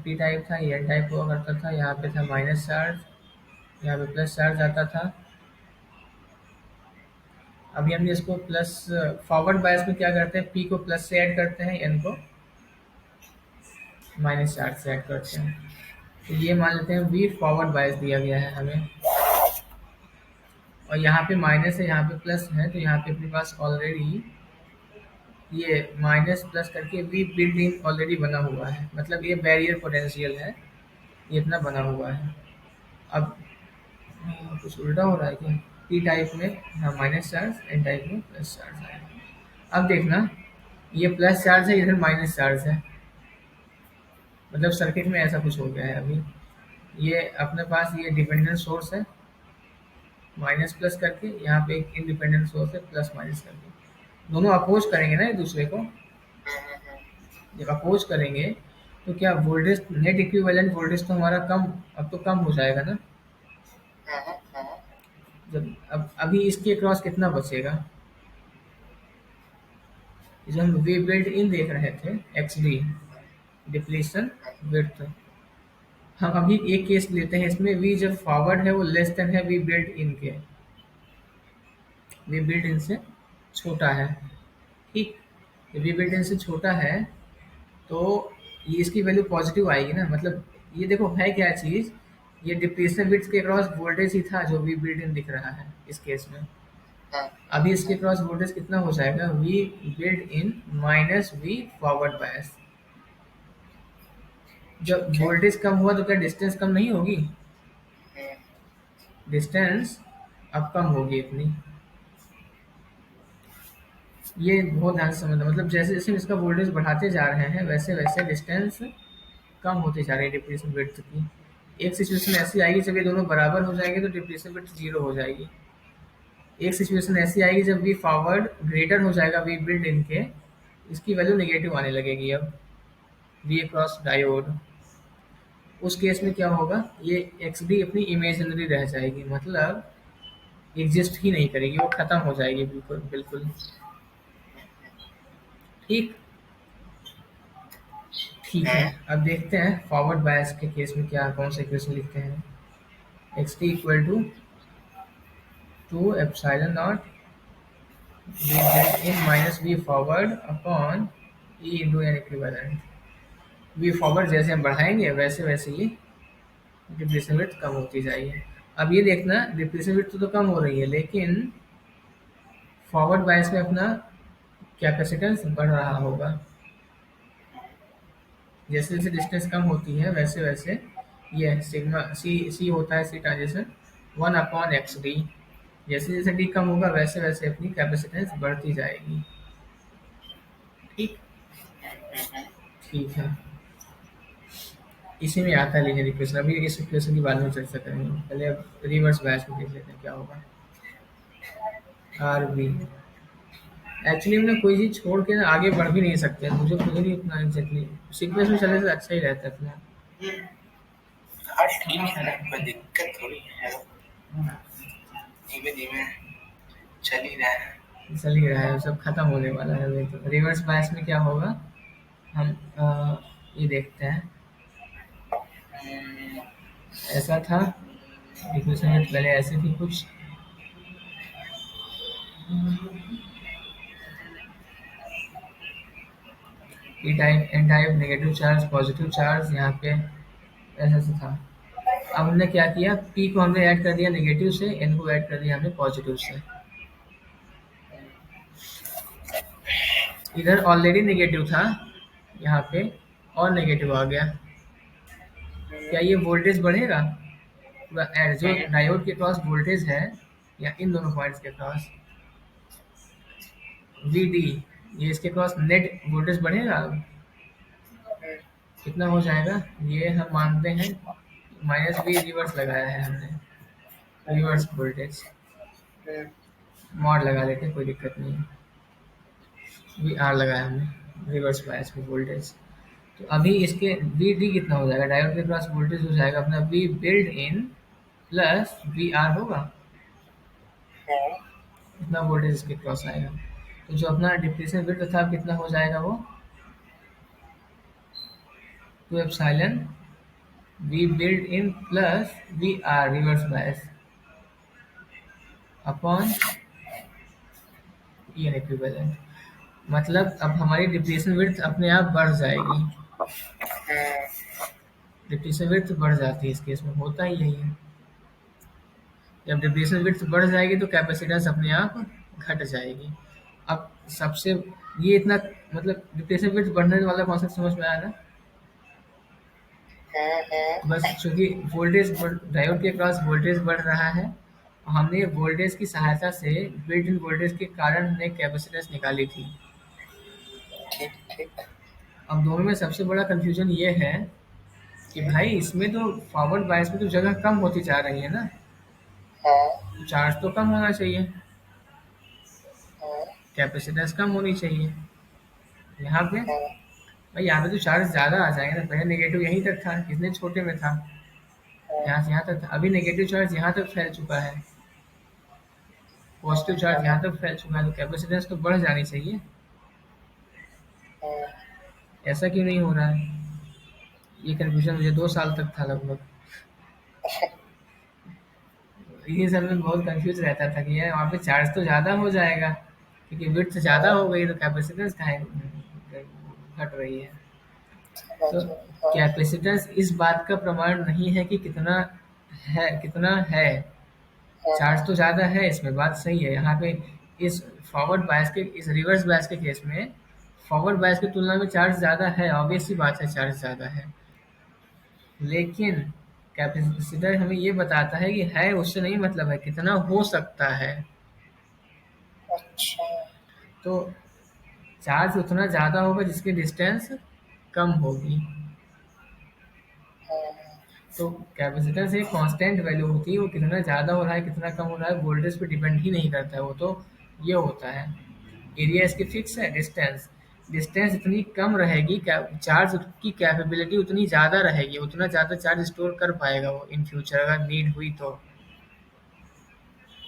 पी टाइप था, ये एन टाइप हुआ करता था, यहाँ पे था माइनस चार्ज, यहाँ पे प्लस चार्ज आता था। अभी हमने इसको प्लस, फॉरवर्ड बायस में क्या करते हैं, पी को प्लस से ऐड करते हैं, एन को माइनस चार्ज से ऐड करते हैं। तो ये मान लेते हैं वी फॉरवर्ड बायस दिया गया है हमें, और यहाँ पे माइनस है यहाँ पे प्लस है, तो यहाँ पे अपने पास ऑलरेडी ये माइनस प्लस करके वी बिल्ड इन ऑलरेडी बना हुआ है, मतलब ये बैरियर पोटेंशियल है, ये इतना बना हुआ है। अब कुछ उल्टा हो रहा है क्या? पी टाइप में हाँ माइनस चार्ज, एन टाइप में प्लस चार्ज आएगा। अब देखना, ये प्लस चार्ज है, इधर माइनस चार्ज है, मतलब सर्किट में ऐसा कुछ हो गया है अभी। ये अपने पास ये डिपेंडेंट सोर्स है माइनस प्लस करके, यहाँ पे एक इंडिपेंडेंट सोर्स है प्लस माइनस करके, दोनों अपोज करेंगे ना एक दूसरे को। जब अपोज करेंगे तो क्या वोल्टेज, नेट इक्विवेलेंट वोल्टेज तो हमारा कम, अब तो कम हो जाएगा ना। जब अब अभी इसके क्रॉस कितना बचेगा, जो हम वी बिल्ड इन देख रहे थे एक्स डी डिप्लीशन विड्थ, हम अभी एक केस लेते हैं, इसमें वी जब फॉरवर्ड है वो लेस देन है वी बिल्ड इन के, वी बिल्ड इन से छोटा है, ठीक। वी बिल्ड इन से छोटा है तो ये इसकी वैल्यू पॉजिटिव आएगी ना, मतलब ये देखो है क्या चीज़, ये डिप्लीशन विड्थ के क्रॉस वोल्टेज ही था जो वी बिल्ड इन दिख रहा है इस केस में। अभी इसके क्रॉस वोल्टेज कितना हो जाएगा, V build in minus V forward bias. जब वोल्टेज कम हुआ तो क्या डिस्टेंस कम नहीं होगी, डिस्टेंस अब कम होगी इतनी। ये बहुत ध्यान से समझना, मतलब जैसे जैसे हम इसका वोल्टेज बढ़ाते जा रहे हैं वैसे वैसे डिस्टेंस कम होती जा रही है डिप्लीशन विड्थ की। एक सिचुएशन ऐसी आएगी जब ये दोनों बराबर हो जाएंगे तो डिप्लीशन विड्थ जीरो हो जाएगी। एक सिचुएशन ऐसी आएगी जब वी फॉरवर्ड ग्रेटर हो जाएगा वी बिल्ड इनके, इसकी वैल्यू नेगेटिव आने लगेगी अब वी क्रॉस डायोड। उस केस में क्या होगा, ये एक्स डी अपनी इमेजिनरी रह जाएगी, मतलब एग्जिस्ट ही नहीं करेगी, वो खत्म हो जाएगी बिल्कुल बिल्कुल, ठीक। ठीक है, अब देखते हैं फॉरवर्ड बायस के केस में क्या, कौन सा इक्वेशन लिखते हैं। X T equal to epsilon not V built in minus V forward upon E into N equivalent. V forward जैसे हम बढ़ाएंगे वैसे वैसे ये डिप्लीशन विड्थ कम होती जाएगी। अब ये देखना डिप्लीशन विड्थ तो कम हो रही है लेकिन फॉरवर्ड बायस में अपना कैपेसिटेंस बढ़ रहा होगा, जैसे जैसे डिस्टेंस कम होती है वैसे वैसे ये सिग्मा सी सी होता है C transition one upon X D, जैसे जैसे डी कम होगा वैसे वैसे अपनी कैपेसिटेंस बढ़ती जाएगी, ठीक। ठीक है, इसी में आता है लीनियर इक्वेशन। अभी इस इक्वेशन की बाद में चर्चा करेंगे, पहले अब रिवर्स बायस में देख लेते हैं क्या होगा। आर बी एक्चुअली हमने कोई चीज़ छोड़ के ना आगे बढ़ भी नहीं सकते, मुझे खुद ही उतना एग्जैक्टली सीक्वेंस में चलने से अच्छा ही रहता है अपना। हाँ ठीक है, कोई दिक्कत थोड़ी है, धीमे धीमे चल ही रहा है। चल ही रहा है, सब खत्म होने वाला है अभी। तो रिवर्स बायस में क्या होगा, हम ये देखते हैं। ऐसा था इक्वेशन में पहले ऐसे थी कुछ, P type N type negative charge positive charge, यहाँ पे ऐसा से था। अब हमने क्या किया, पी को हमने ऐड कर दिया नेगेटिव से, एन को ऐड कर दिया हमने पॉजिटिव से। इधर ऑलरेडी नेगेटिव था, यहाँ पे और नेगेटिव आ गया, क्या ये वोल्टेज बढ़ेगा, जो डायोड के क्रॉस वोल्टेज है या इन दोनों पॉइंट्स के क्रॉस वी डी, ये इसके क्रॉस नेट वोल्टेज बढ़ेगा। कितना हो जाएगा, ये हम मानते हैं माइनस वी रिवर्स लगाया है हमने, रिवर्स वोल्टेज मॉड लगा लेते हैं, कोई दिक्कत नहीं है। वी आर लगाया हमने रिवर्स बायस में वोल्टेज। तो अभी इसके वी डी कितना हो जाएगा, डायोड के क्रॉस वोल्टेज हो जाएगा अपना V build in plus V R होगा, इतना वोल्टेज इसके क्रॉस आएगा। तो जो अपना डिप्लीशन विड्थ था कितना हो जाएगा वो, two epsilon V build in plus V R reverse bias upon E N equivalent. मतलब अब हमारी डिप्लीशन विड्थ अपने आप बढ़ जाएगी, डिप्लीशन विड्थ बढ़ जाती है इस केस में, होता ही यही है। जब डिप्लीशन विड्थ बढ़ जाएगी तो कैपेसिटेंस अपने आप घट जाएगी। अब सबसे ये इतना मतलब डिप्रेशन विड्थ बढ़ने वाला कॉन्सेप्ट समझ में आया ना? बस चूंकि डायोड के क्रॉस वोल्टेज बढ़ रहा है, हमने वोल्टेज की सहायता से बिल्ट इन वोल्टेज के कारण हमने कैपेसिटेंस निकाली थी। ठीक ठीक। अब दोनों में सबसे बड़ा कंफ्यूजन ये है कि भाई इसमें तो फॉरवर्ड बायस में तो जगह कम होती जा रही है ना, हाँ तो चार्ज तो कम होना चाहिए, हाँ कैपेसिटेंस कम होनी चाहिए। यहाँ पे हाँ भाई यहाँ पे तो चार्ज ज़्यादा आ जाएगा ना, पहले नेगेटिव यहीं तक था, कितने छोटे में था, हाँ यहाँ से यहाँ तक था, अभी नेगेटिव चार्ज यहाँ तक फैल चुका है, पॉजिटिव चार्ज हाँ यहाँ तक फैल चुका है, तो कैपेसिटेंस तो बढ़ जानी चाहिए। हाँ। ऐसा क्यों नहीं हो रहा है? ये कन्फ्यूजन मुझे 2 साल तक था लगभग। इन्हीं सब में बहुत कंफ्यूज रहता था कि यार वहाँ पे चार्ज तो ज़्यादा हो जाएगा, क्योंकि विड्थ ज़्यादा हो गई तो कैपेसिटेंस काहे घट रही है। तो समझ गए। हाँ कैपेसिटेंस इस बात का प्रमाण नहीं है कि कितना है। चार्ज हाँ तो ज़्यादा है इसमें, बात सही है। यहाँ पे इस इस रिवर्स बायस के केस में फॉरवर्ड बायस की तुलना में चार्ज ज़्यादा है, ऑब्वियस सी बात है चार्ज ज़्यादा है। लेकिन कैपेसिटर हमें ये बताता है कि है उससे नहीं मतलब है, कितना हो सकता है। अच्छा। तो चार्ज उतना ज़्यादा होगा जिसकी डिस्टेंस कम होगी। हाँ तो कैपेसिटेंस एक कांस्टेंट वैल्यू होती है, वो कितना ज़्यादा हो रहा है कितना कम हो रहा है वोल्टेज पे डिपेंड ही नहीं करता है, वो तो ये होता है। एरिया इसकी फिक्स है, डिस्टेंस डिस्टेंस इतनी कम रहेगी, चार्ज की कैपेबिलिटी उतनी ज़्यादा रहेगी, उतना ज़्यादा चार्ज स्टोर कर पाएगा वो इन फ्यूचर अगर नीड हुई तो।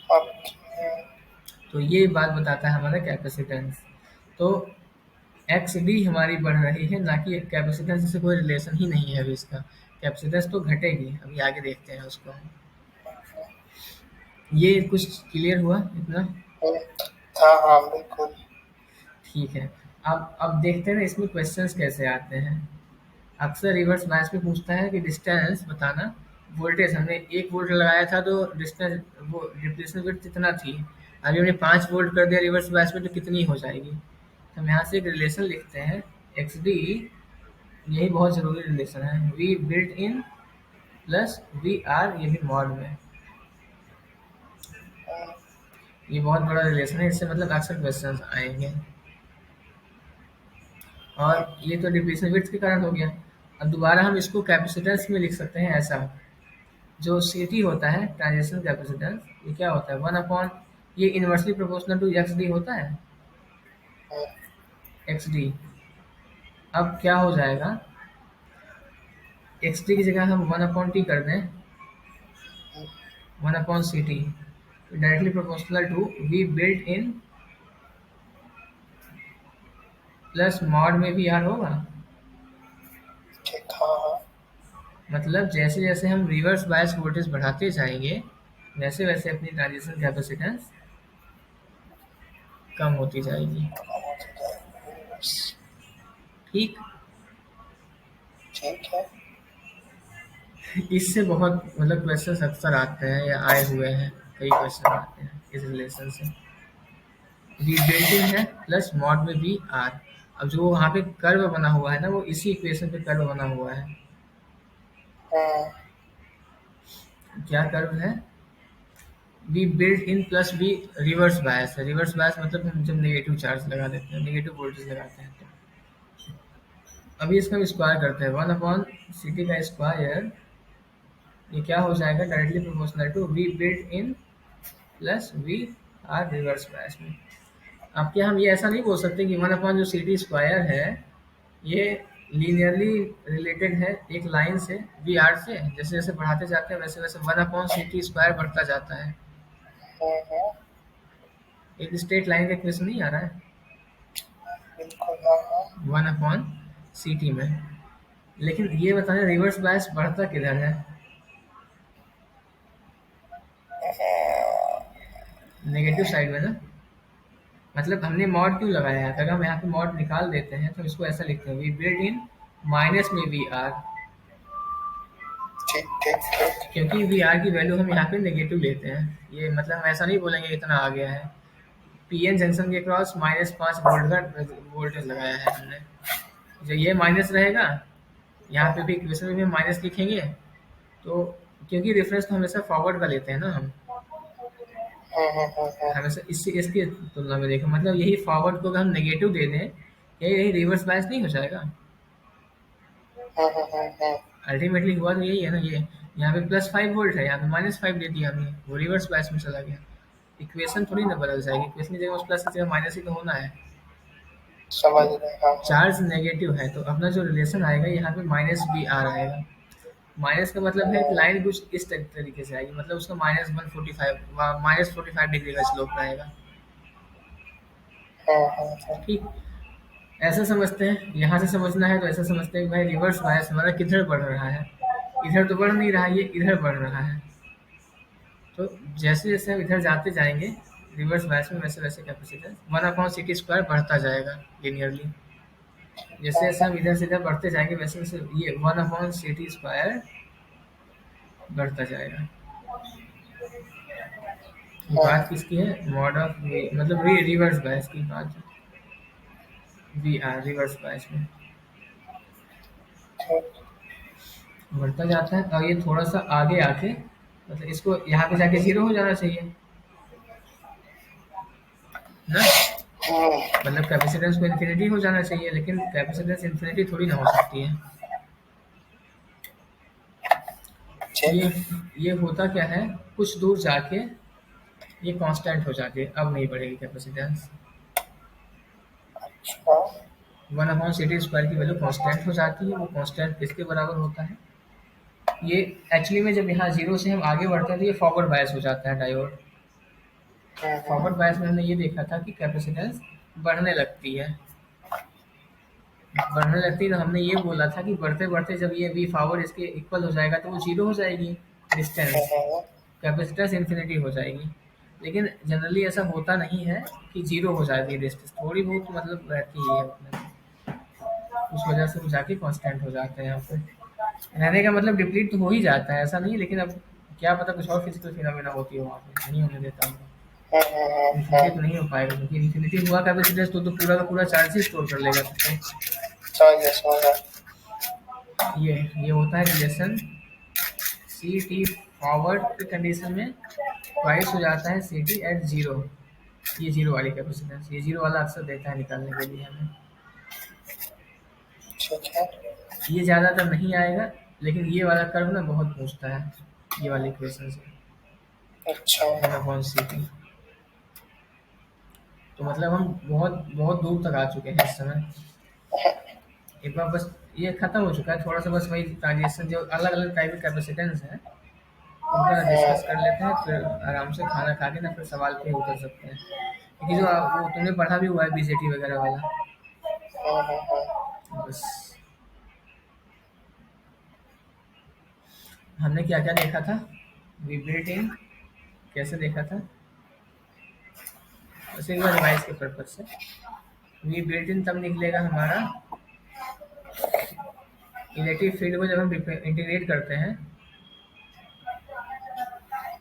अच्छा। तो ये बात बताता है हमारा कैपेसिटेंस। तो एक्स डी हमारी बढ़ रही है, ना कि कैपेसिटेंस से कोई रिलेशन ही नहीं है अभी इसका। कैपेसिटेंस तो घटेगी, अभी आगे देखते हैं उसको। ये कुछ क्लियर हुआ इतना? हाँ हाँ बिल्कुल। ठीक है। अब देखते हैं ना इसमें क्वेश्चंस कैसे आते हैं। अक्सर रिवर्स मैथ्स में पूछता है कि डिस्टेंस बताना, वोल्टेज हमने 1 वोल्ट लगाया था तो डिस्टेंस वो रिप्लेसमेंट विड्थ कितना थी, अभी हमने 5 वोल्ट कर दिया रिवर्स बायस में तो कितनी हो जाएगी। तो हम यहाँ से एक रिलेशन लिखते हैं, एक्स डी, यही बहुत ज़रूरी रिलेशन है, V built in plus V R, ये भी मॉड में। ये बहुत बड़ा रिलेशन है, इससे मतलब अक्सर क्वेश्चन आएंगे। और ये तो डिप्लेशन विड्थ के कारण हो गया। अब दोबारा हम इसको कैपेसिटेंस में लिख सकते हैं ऐसा, जो सी टी होता है ट्रांजिशन कैपेसिटेंस, ये क्या होता है 1 अपॉन, ये inversely proportional to X D होता है, एक्स डी। अब क्या हो जाएगा, एक्स डी की जगह हम 1 अपॉन टी कर दें, 1 upon C T, directly proportional to V built in plus mod में भी आर होगा। ठीक। हाँ हाँ मतलब जैसे जैसे हम रिवर्स बायस वोल्टेज बढ़ाते जाएंगे, वैसे वैसे अपनी ट्रांजिशन कैपेसिटेंस कम होती जाएगी। ठीक। ठीक है। इससे बहुत मतलब क्वेश्चन अक्सर आते हैं या आए हुए हैं, कई क्वेश्चन आते हैं इस रिलेशन से। वी बिल्ट इन है प्लस मॉड में बी आर। अब जो वहाँ पे कर्व बना हुआ है ना, वो इसी इक्वेशन पे कर्व बना हुआ है। हाँ क्या कर्व है, V built in plus B, reverse bias है। रिवर्स बायस मतलब हम जब नेगेटिव चार्ज लगा देते हैं, नेगेटिव वोल्टेज लगाते हैं तो। अभी इसका हम स्क्वायर करते हैं, 1 अपॉन सी टी का स्क्वायर, ये क्या हो जाएगा directly proportional to V built in plus V R reverse bias में। अब क्या हम ये ऐसा नहीं बोल सकते कि 1 अपॉन जो सी टी स्क्वायर है, ये लीनियरली रिलेटेड है एक लाइन से वी आर से, जैसे जैसे बढ़ाते जाते हैं वैसे वैसे 1 अपॉन सी टी स्क्वायर बढ़ता जाता है। हाँ एक स्ट्रेट लाइन का इक्वेशन नहीं आ रहा है बिल्कुल। हाँ हाँ 1 अपॉन सी टी में। लेकिन ये बताना रिवर्स बायस बढ़ता किधर है, नेगेटिव साइड में ना। मतलब हमने मॉड क्यों लगाया है, अगर हम यहाँ पे मॉड निकाल देते हैं तो इसको ऐसा लिखते हैं, वी बिल्ड इन माइनस में वी आर, ठीक ठीक ठीक। क्योंकि वी आर की वैल्यू हम यहाँ पे नेगेटिव लेते हैं। ये मतलब हम ऐसा नहीं बोलेंगे इतना आ गया है, पीएन जंक्शन के क्रॉस -5 वोल्ट का वोल्टेज लगाया है हमने। जो ये माइनस रहेगा, यहाँ पे भी इक्वेशन में भी माइनस लिखेंगे। तो क्योंकि रेफरेंस तो हमेशा फॉरवर्ड का लेते हैं ना हम, हमेशा इससे इसकी तुलना में देखें, मतलब यही फॉरवर्ड को अगर हम नेगेटिव दे दें, यही यही रिवर्स बायस नहीं हो जाएगा। अल्टीमेटली हुआ तो यही है ना, ये यहाँ पे +5 वोल्ट है, यहाँ पे -5 दे दिया हमने, वो रिवर्स बायस में चला गया। इक्वेशन थोड़ी ना बदल जाएगी, इक्वेशन की जगह उस प्लस की जगह माइनस ही तो होना है। समझ रहे हैं, हाँ हाँ। चार्ज नेगेटिव है तो अपना जो रिलेशन आएगा यहाँ पे -BR आएगा। माइनस का मतलब है कि लाइन कुछ इस तरीके से आएगी, मतलब उसका -145 -45 डिग्री का स्लोप रहेगा। हाँ हाँ हाँ। ठीक, ऐसा समझते हैं। यहाँ से समझना है तो ऐसा समझते हैं कि भाई रिवर्स बायस हमारा किधर बढ़ रहा है, इधर तो बढ़ नहीं रहा, ये इधर बढ़ रहा है। तो जैसे जैसे हम इधर जाते जाएंगे रिवर्स बायस में, वैसे वैसे कैपेसिटेंस 1/CT² बढ़ता जाएगा लिनियरली। जैसे जैसे हम इधर से इधर बढ़ते जाएंगे वैसे वैसे ये 1/CT² बढ़ता जाएगा। ये बात हाँ, किसकी है? मॉड ऑफ मतलब रिवर्स बायस की बात है। रिवर्स बायस में ठीक। बढ़ता जाता है और ये थोड़ा सा आगे आके, मतलब इसको यहाँ पे जाके 0 हो जाना चाहिए ना, मतलब कैपेसिटेंस को इन्फिनिटी हो जाना चाहिए, लेकिन कैपेसिटेंस इन्फिनिटी थोड़ी ना हो सकती है। ठीक। ये होता क्या है, कुछ दूर जाके ये कांस्टेंट हो जाती है, अब नहीं बढ़ेगी कैपेसिटेंस। अच्छा। 1/CT² की वैल्यू कांस्टेंट हो जाती है। वो कांस्टेंट किसके बराबर होता है? ये एक्चुअली में जब यहाँ 0 से हम आगे बढ़ते हैं तो ये फॉरवर्ड बायस हो जाता है डायोड। फॉरवर्ड बायस में हमने ये देखा था कि कैपेसिटेंस बढ़ने लगती है। बढ़ने लगती है तो हमने ये बोला था कि बढ़ते-बढ़ते जब ये V फॉरवर्ड इसके इक्वल हो जाएगा तो वो 0 हो जाएगी डिस्टेंस, कैपेसिटेंस इन्फिनिटी हो जाएगी। लेकिन जनरली ऐसा होता नहीं है कि 0 हो जाती है डिस्टेंस, थोड़ी बहुत मतलब रहती है उतने, उस वजह से वो जाके कांस्टेंट हो जाते हैं यहाँ पे। रहने का मतलब डिप्लीट तो हो ही जाता है, ऐसा नहीं है, लेकिन अब क्या पता कुछ और फिजिकल फिनोमेना होती हो वहाँ पे, नहीं होने देता हूँ। इन्फिनिटी तो नहीं हो पाएगा, क्योंकि इन्फिनिटी हुआ कैपेसिटेंस तो पूरा का पूरा चार्ज ही स्टोर कर लेगा तब तो। समझ गया, समझ गया। ये होता है रिलेशन सी टी फॉरवर्ड की कंडीशन में ट्वाइस हो जाता है सी टी एट 0। ये 0 वाली कैपेसिटेंस, ये 0 वाला अक्सर देता है निकालने के लिए हमें। ठीक है। ये ज़्यादातर नहीं आएगा, लेकिन ये वाला कर्व ना बहुत पूछता है ये वाली इक्वेशन से, अच्छा। 1/CT। तो मतलब हम बहुत बहुत दूर तक आ चुके हैं इस समय। एक बार बस ये खत्म हो चुका है, थोड़ा सा बस वही ट्रांजिशन जो अलग अलग टाइप के कैपेसिटेंस हैं उनका डिस्कस कर लेते हैं, फिर आराम से खाना खा के ना फिर सवाल पे उतर सकते हैं। क्योंकि जो वो तुमने पढ़ा भी हुआ है बीजेटी वगैरह वाला, बस। हमने क्या क्या देखा था, वी बिल्ट इन, कैसे देखा था, बस एक बार रिवाइज के पर्पज से। वी बिल्ट इन तब निकलेगा हमारा इलेक्ट्रिक फील्ड को जब हम इंटीग्रेट करते हैं,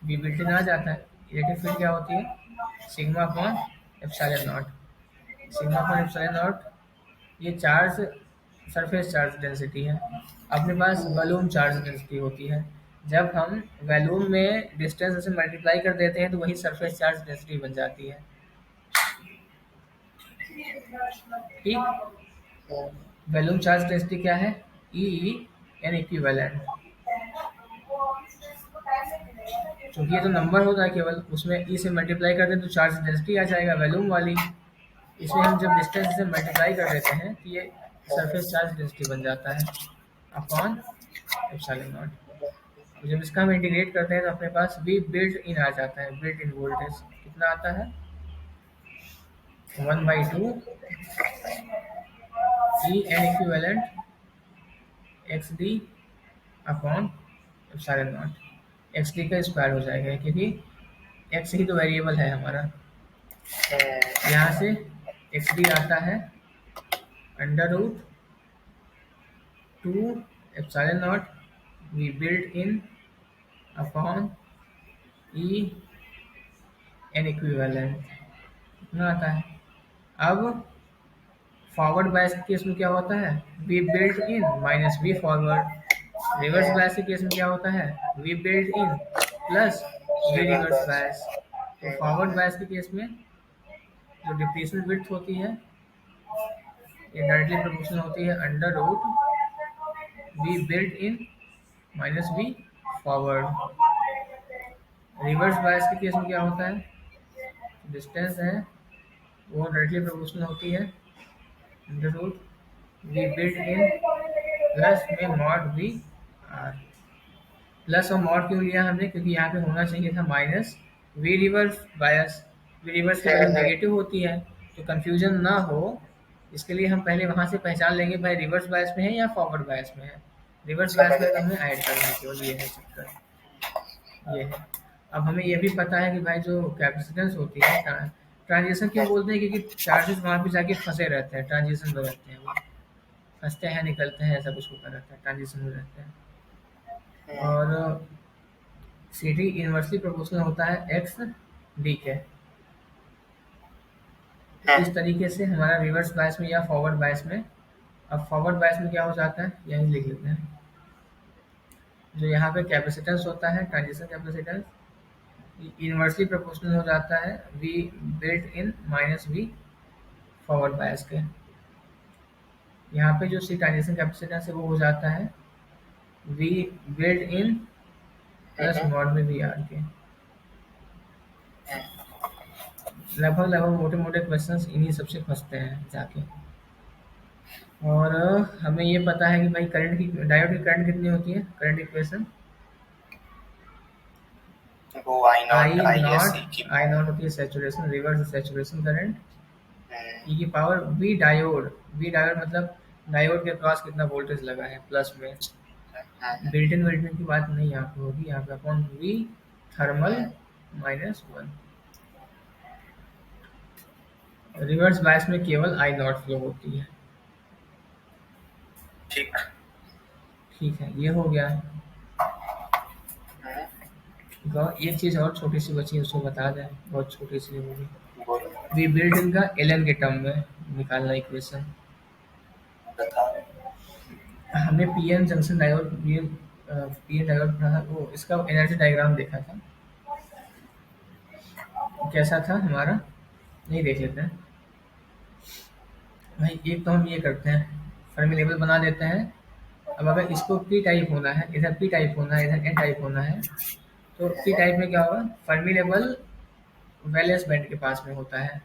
वी बिल्ट इन आ जाता है। इलेक्ट्रिक फील्ड क्या होती है? Sigma upon epsilon not. Sigma upon epsilon not, ये चार्ज सरफेस चार्ज डेंसिटी है। अपने पास वॉल्यूम चार्ज डेंसिटी होती है। जब हम वॉल्यूम में डिस्टेंस से मल्टीप्लाई कर देते हैं तो वही सरफेस चार्ज डेंसिटी बन जाती है। ठीक, वॉल्यूम चार्ज डेंसिटी क्या है? ई एन इक्विवेलेंट। क्योंकि ये तो नंबर होता है केवल, उसमें ई से मल्टीप्लाई कर दें तो चार्ज डेंसिटी आ जाएगा वॉल्यूम वाली। इसमें हम जब डिस्टेंस से मल्टीप्लाई कर देते हैं तो ये सरफेस चार्ज डेंसिटी बन जाता है अपॉन एप्सिलॉन नॉट। जब इसका हम इंटीग्रेट करते हैं तो अपने पास वी बिल्ट इन आ जाता है। बिल्ट इन वोल्टेज कितना आता है? 1/2 ई N equivalent x D upon epsilon not. X D का स्क्वायर हो जाएगा क्योंकि एक्स ही तो वेरिएबल है हमारा। यहाँ से एक्स डी आता है √2 epsilon not V built in upon E N equivalent. ना आता है। अब फॉरवर्ड बायस के केस में क्या होता है, V built in minus V forward. Reverse bias के केस में क्या होता है, V built in plus V reverse reverse bias. Bias. तो फॉरवर्ड बायस के केस में जो डिप्रेशन विड्थ होती है ये डायरेक्टली प्रोपोर्शनल होती है under root V built in minus V forward. Reverse bias के केस में क्या होता है, डिस्टेंस है वो डायरेक्टली प्रोपोर्शनल होती है under root V built in plus में मॉड वी आर। प्लस और मॉड क्यों लिया हमने, क्योंकि यहाँ पे होना चाहिए था minus V reverse bias. V reverse की वैल्यू नेगेटिव होती है, तो कंफ्यूजन ना हो इसके लिए हम पहले वहाँ से पहचान लेंगे भाई रिवर्स बायस में है या फॉरवर्ड बायस में है। रिवर्स बायस समझ में तो गए। हमें ऐड करना है, केवल ये है चक्कर, ये है। अब हमें ये भी पता है कि भाई जो कैपेसिटेंस होती है, ट्रांजिशन क्यों बोलते हैं, क्योंकि चार्जेस वहाँ पे जाके फंसे रहते हैं, ट्रांजिशन में रहते हैं वो, फंसते हैं निकलते हैं ऐसा कुछ होता रहता है, ट्रांजिशन में रहते हैं। और सी टी इनवर्सली प्रोपोर्शनल होता है एक्स डी के। तो इस तरीके से हमारा रिवर्स बायस में या फॉरवर्ड बायस में, अब फॉरवर्ड बायस में क्या हो जाता है यही लिख लेते हैं, जो यहाँ पे कैपेसिटेंस होता है ट्रांजिशन कैपेसिटेंस इनवर्सली प्रोपोर्शनल हो जाता है V built in minus V forward bias के। यहाँ पे जो सी ट्रांजिशन कैपेसिटेंस है वो हो जाता है V built in plus mod में वी आर के। लगभग लगभग मोटे मोटे क्वेश्चंस इन्हीं सबसे फंसते हैं जाके। और हमें ये पता है कि भाई करंट की, डायोड की करंट कितनी होती है, करंट इक्वेशन वो आई नॉट आई एस ई की आई पावर। नॉट होती है saturation, reverse saturation current, E की power V diode. V diode मतलब डायोड के क्रॉस कितना वोल्टेज लगा है प्लस में। बिल्ट इन की बात नहीं यहाँ पे होगी, यहाँ पे upon V thermal minus one. Reverse bias में केवल आई नॉट फ्लो होती है। ठीक। ठीक है, ये हो गया। तो एक चीज़ और छोटी सी बची है उसको बता दें, बहुत छोटी सी है वो भी। बोलो। वी बिल्ट इन का एल एन के टर्म में निकालना इक्वेशन। बता। हमने P N junction diode, P N diode पढ़ा, वो इसका एनर्जी डायग्राम देखा था, कैसा था हमारा, नहीं देख लेते हैं भाई। एक तो हम ये करते हैं, फर्मी लेवल बना देते हैं। अब अगर इसको पी टाइप होना है, इधर पी टाइप होना है, इधर एन टाइप होना है, तो पी टाइप में क्या होगा, फर्मी लेवल वैलेंस बैंड के पास में होता है।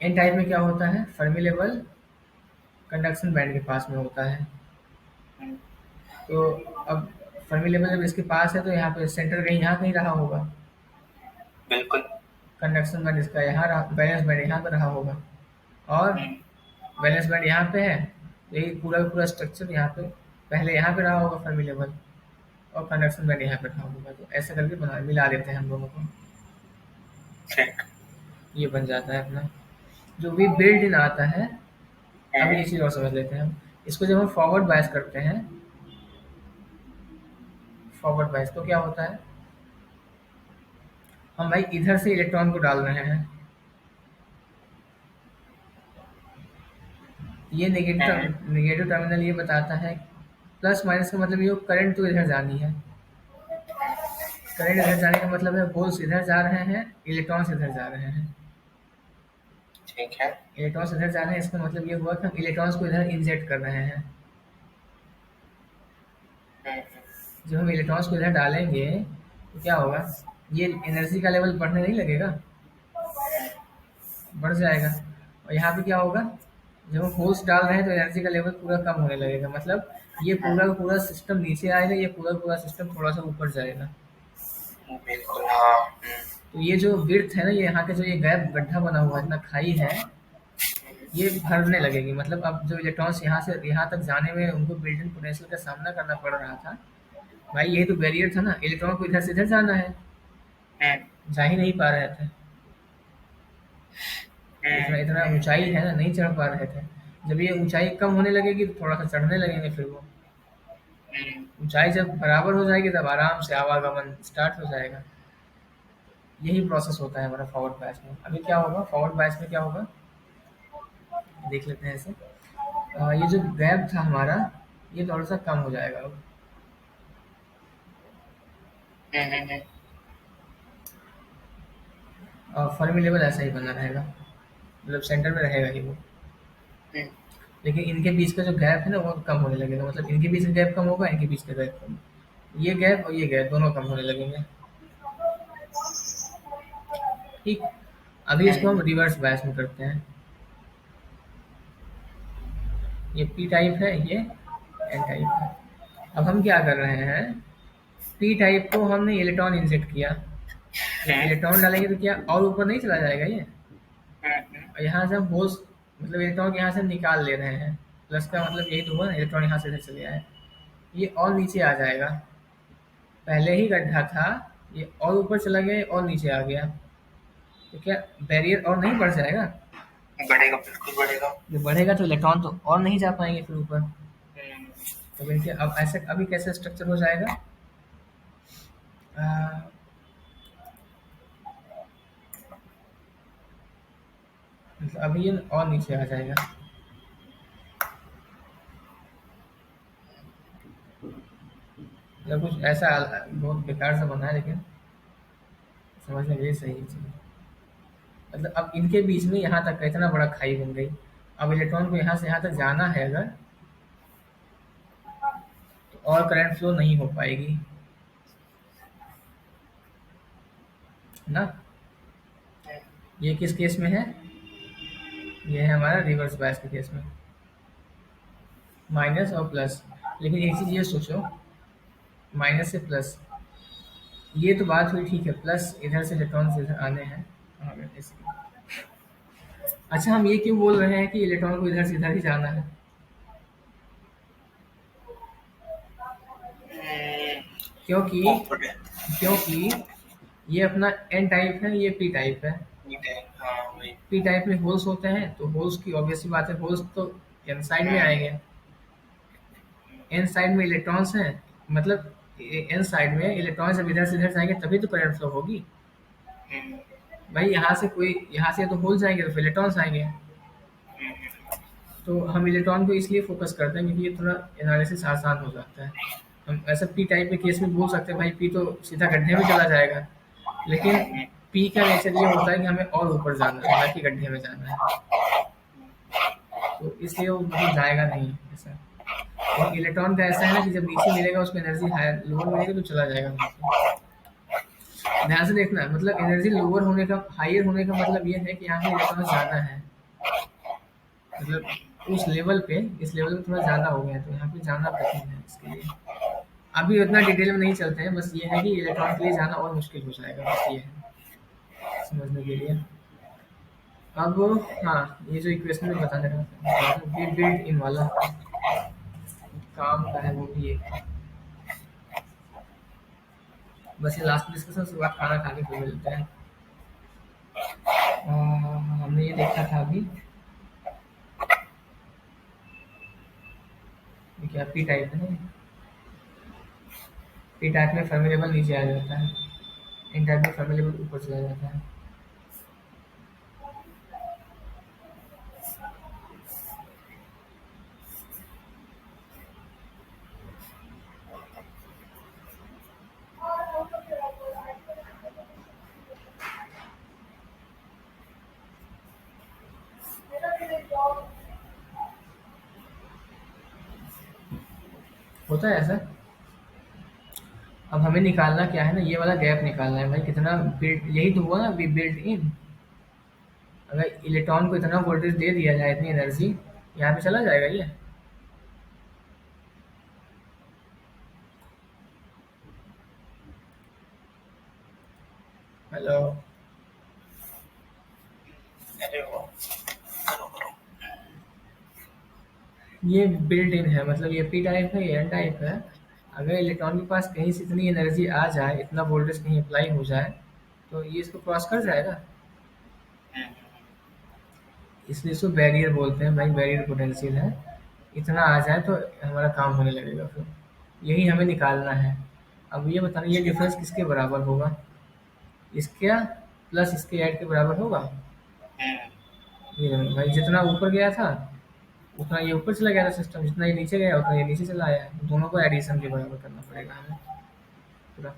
एन टाइप में क्या होता है, फर्मी लेवल कंडक्शन बैंड के पास में होता है। तो अब फर्मी लेवल जब इसके पास है तो यहाँ पे सेंटर कहीं यहाँ कहीं रहा होगा, बिल्कुल। कंडक्शन बैंड इसका यहाँ रहा, वैलेंस बैंड यहाँ पे रहा होगा, और वैलेंस बैंड यहाँ पे है, तो यही पूरा का पूरा स्ट्रक्चर यहाँ पे पहले यहाँ पे रहा होगा फर्मी लेवल, और कंडक्शन बैंड यहाँ पे रहा होगा। तो ऐसा करके बना मिला देते हैं हम दोनों को, ठीक। ये बन जाता है अपना जो भी बिल्ड इन आता है। अब ये चीज़ और समझ लेते हैं हम, इसको जब हम फॉरवर्ड बायस करते हैं, फॉरवर्ड बायस तो क्या होता है, हम भाई इधर से इलेक्ट्रॉन को डाल रहे हैं, ये नेगेटिव टर्मिनल ये बताता है, प्लस माइनस का मतलब ये करंट तो इधर जानी है, करंट इधर जाने का मतलब है होल्स इधर जा रहे हैं, इलेक्ट्रॉन्स इधर जा रहे हैं। ठीक है। इलेक्ट्रॉन्स इधर जा रहे हैं, इसका मतलब ये हुआ कि हम इलेक्ट्रॉन्स को इधर इंजेक्ट कर रहे हैं। जब हम इलेक्ट्रॉन्स को इधर डालेंगे तो क्या होगा, ये एनर्जी का लेवल बढ़ने नहीं लगेगा, बढ़ जाएगा। और यहाँ पे क्या होगा, जब हम फोर्स डाल रहे हैं तो एनर्जी का लेवल पूरा कम होने लगेगा, मतलब ये पूरा का पूरा सिस्टम नीचे आएगा, ये पूरा का पूरा सिस्टम थोड़ा सा ऊपर जाएगा। बिल्कुल हाँ। तो ये जो विड्थ है ना, ये यहाँ के जो ये गैप गड्ढा बना हुआ है, इतना खाई है, ये भरने लगेगी। मतलब अब जो इलेक्ट्रॉन्स यहाँ से यहाँ तक जाने में उनको बिल्ट इन पोटेंशियल का सामना करना पड़ रहा था, भाई यही तो बैरियर था ना, इलेक्ट्रॉन को इधर से इधर जाना है, जा ही नहीं पा रहे थे, इतना इतना ऊंचाई है ना, नहीं चढ़ पा रहे थे। जब ये ऊंचाई कम होने लगेगी तो थोड़ा सा चढ़ने लगेंगे, फिर वो ऊंचाई जब बराबर हो जाएगी तब आराम से आवागमन स्टार्ट हो जाएगा। यही प्रोसेस होता है हमारा फॉरवर्ड बैच में। अभी क्या होगा फॉरवर्ड बैच में, क्या होगा देख लेते हैं ऐसे। ये जो गैप था हमारा, ये थोड़ा सा कम हो जाएगा अब। हम्म। फर्मी लेवल ऐसा ही बना रहेगा, मतलब सेंटर में रहेगा ही वो। हम्म। लेकिन इनके बीच का जो गैप है ना वो कम होने लगेगा, मतलब इनके बीच का गैप कम होगा, इनके बीच का गैप कम। ये गैप और ये गैप दोनों कम होने लगेंगे। ठीक। अभी इसको हम रिवर्स बायस में करते हैं। ये पी टाइप है, ये एन टाइप है। अब हम क्या कर रहे हैं, पी टाइप को हमने इलेक्ट्रॉन इंजेक्ट किया। जब इलेक्ट्रॉन डालेंगे तो क्या और ऊपर नहीं चला जाएगा ये, और यहाँ से हम होल्स, मतलब इलेक्ट्रॉन को यहाँ से हम निकाल ले रहे हैं। प्लस का मतलब यही तो हुआ ना, इलेक्ट्रॉन यहाँ से इधर चले आए, ये और नीचे आ जाएगा। पहले ही गड्ढा था, ये और ऊपर चला गया और नीचे आ गया, तो क्या बैरियर और नहीं बढ़ जाएगा? बढ़ेगा, बिल्कुल बढ़ेगा। ये बढ़ेगा तो इलेक्ट्रॉन तो और नहीं जा पाएंगे फिर ऊपर। तो इनके अब ऐसे अभी कैसे स्ट्रक्चर हो जाएगा, आ, मतलब अभी ये और नीचे आ जाएगा। मतलब कुछ ऐसा बहुत बेकार सा बना है, लेकिन समझने के लिए सही है चीज़। मतलब अब इनके बीच में यहाँ तक का इतना बड़ा खाई बन गई। अब इलेक्ट्रॉन को यहाँ से यहाँ तक जाना है अगर, तो और करंट फ्लो नहीं हो पाएगी ना। ये किस केस में है, ये है हमारा रिवर्स बायस के केस में, माइनस और प्लस। लेकिन एक चीज़ ये सोचो, माइनस से प्लस, ये तो बात हुई ठीक है, प्लस इधर से इलेक्ट्रॉन से इधर आने हैं। हाँ, अच्छा हम ये क्यों बोल रहे हैं कि इलेक्ट्रॉन को इधर से इधर ही जाना है, क्योंकि क्योंकि ये अपना एन टाइप है, ये पी टाइप है। पी टाइप में होल्स होते हैं, तो होल्स की ऑब्वियसली बात है, होल्स तो एन साइड में आएंगे। एन साइड में इलेक्ट्रॉन्स हैं, मतलब एन साइड में इलेक्ट्रॉन जब इधर से इधर जाएंगे तभी तो करंट फ्लो होगी। भाई यहाँ से कोई, यहाँ से तो होल जाएंगे तो फिर इलेक्ट्रॉन्स आएंगे। तो हम इलेक्ट्रॉन को इसलिए फोकस करते हैं क्योंकि ये थोड़ा एनालिसिस आसान हो जाता है। हम ऐसा पी टाइप के केस में बोल सकते हैं भाई पी तो सीधा गड्ढे में चला जाएगा, लेकिन पी का नेचर ये होता है कि हमें और ऊपर जाना है, ना कि गड्ढे में जाना है। तो इसलिए वो मतलब जाएगा नहीं ऐसा। और इलेक्ट्रॉन का ऐसा है ना कि जब नीचे मिलेगा उसको एनर्जी हायर लोअर मिलेगी तो चला जाएगा वहाँ से। ध्यान से देखना, मतलब एनर्जी लोअर होने का, हायर होने का मतलब ये है कि यहाँ पे इलेक्ट्रॉन ज़्यादा है, मतलब उस लेवल पे, इस लेवल पे थोड़ा ज़्यादा हो गया है, तो यहाँ पे जाना कठिन है इसके लिए। अभी उतना डिटेल में नहीं चलते हैं, बस ये है कि इलेक्ट्रॉन के लिए जाना और मुश्किल हो जाएगा, बस ये है समझने के लिए। अब हाँ, ये जो इक्वेशन में बताने का था, ये बिल्ट इन वाला काम का है वो भी एक। बस ये लास्ट डिस्कशन से बाद खाना खा के फिर मिलते हैं। हमने ये देखा था अभी, ये क्या पी टाइप है, पी टाइप में फर्मी लेवल नीचे आ जाता है, इन टाइप में फर्मी लेवल ऊपर चला जाता है। होता है ऐसा। अब हमें निकालना क्या है ना, ये वाला गैप निकालना है भाई, कितना बिल्ट, यही तो हुआ ना वी बिल्ट इन। अगर इलेक्ट्रॉन को इतना वोल्टेज दे दिया जाए, इतनी एनर्जी, यहाँ पे चला जाएगा ये। हेलो, ये बिल्ट इन है, मतलब ये पी टाइप है, ये एन टाइप है। अगर इलेक्ट्रॉन के पास कहीं से इतनी एनर्जी आ जाए, इतना वोल्टेज कहीं अप्लाई हो जाए, तो ये इसको क्रॉस कर जाएगा। इसलिए इसको बैरियर बोलते हैं भाई, बैरियर पोटेंशियल है। इतना आ जाए तो हमारा काम होने लगेगा फिर, यही हमें निकालना है। अब ये बताना, ये डिफरेंस किसके बराबर होगा, इसका प्लस इसके ऐड के बराबर होगा। हम्म, ये देखो भाई, जितना ऊपर गया था उतना ये ऊपर चला गया था सिस्टम, जितना ये नीचे गया उतना ये नीचे चला आया है। दोनों को एडिशन के बराबर करना पड़ेगा हमें पूरा।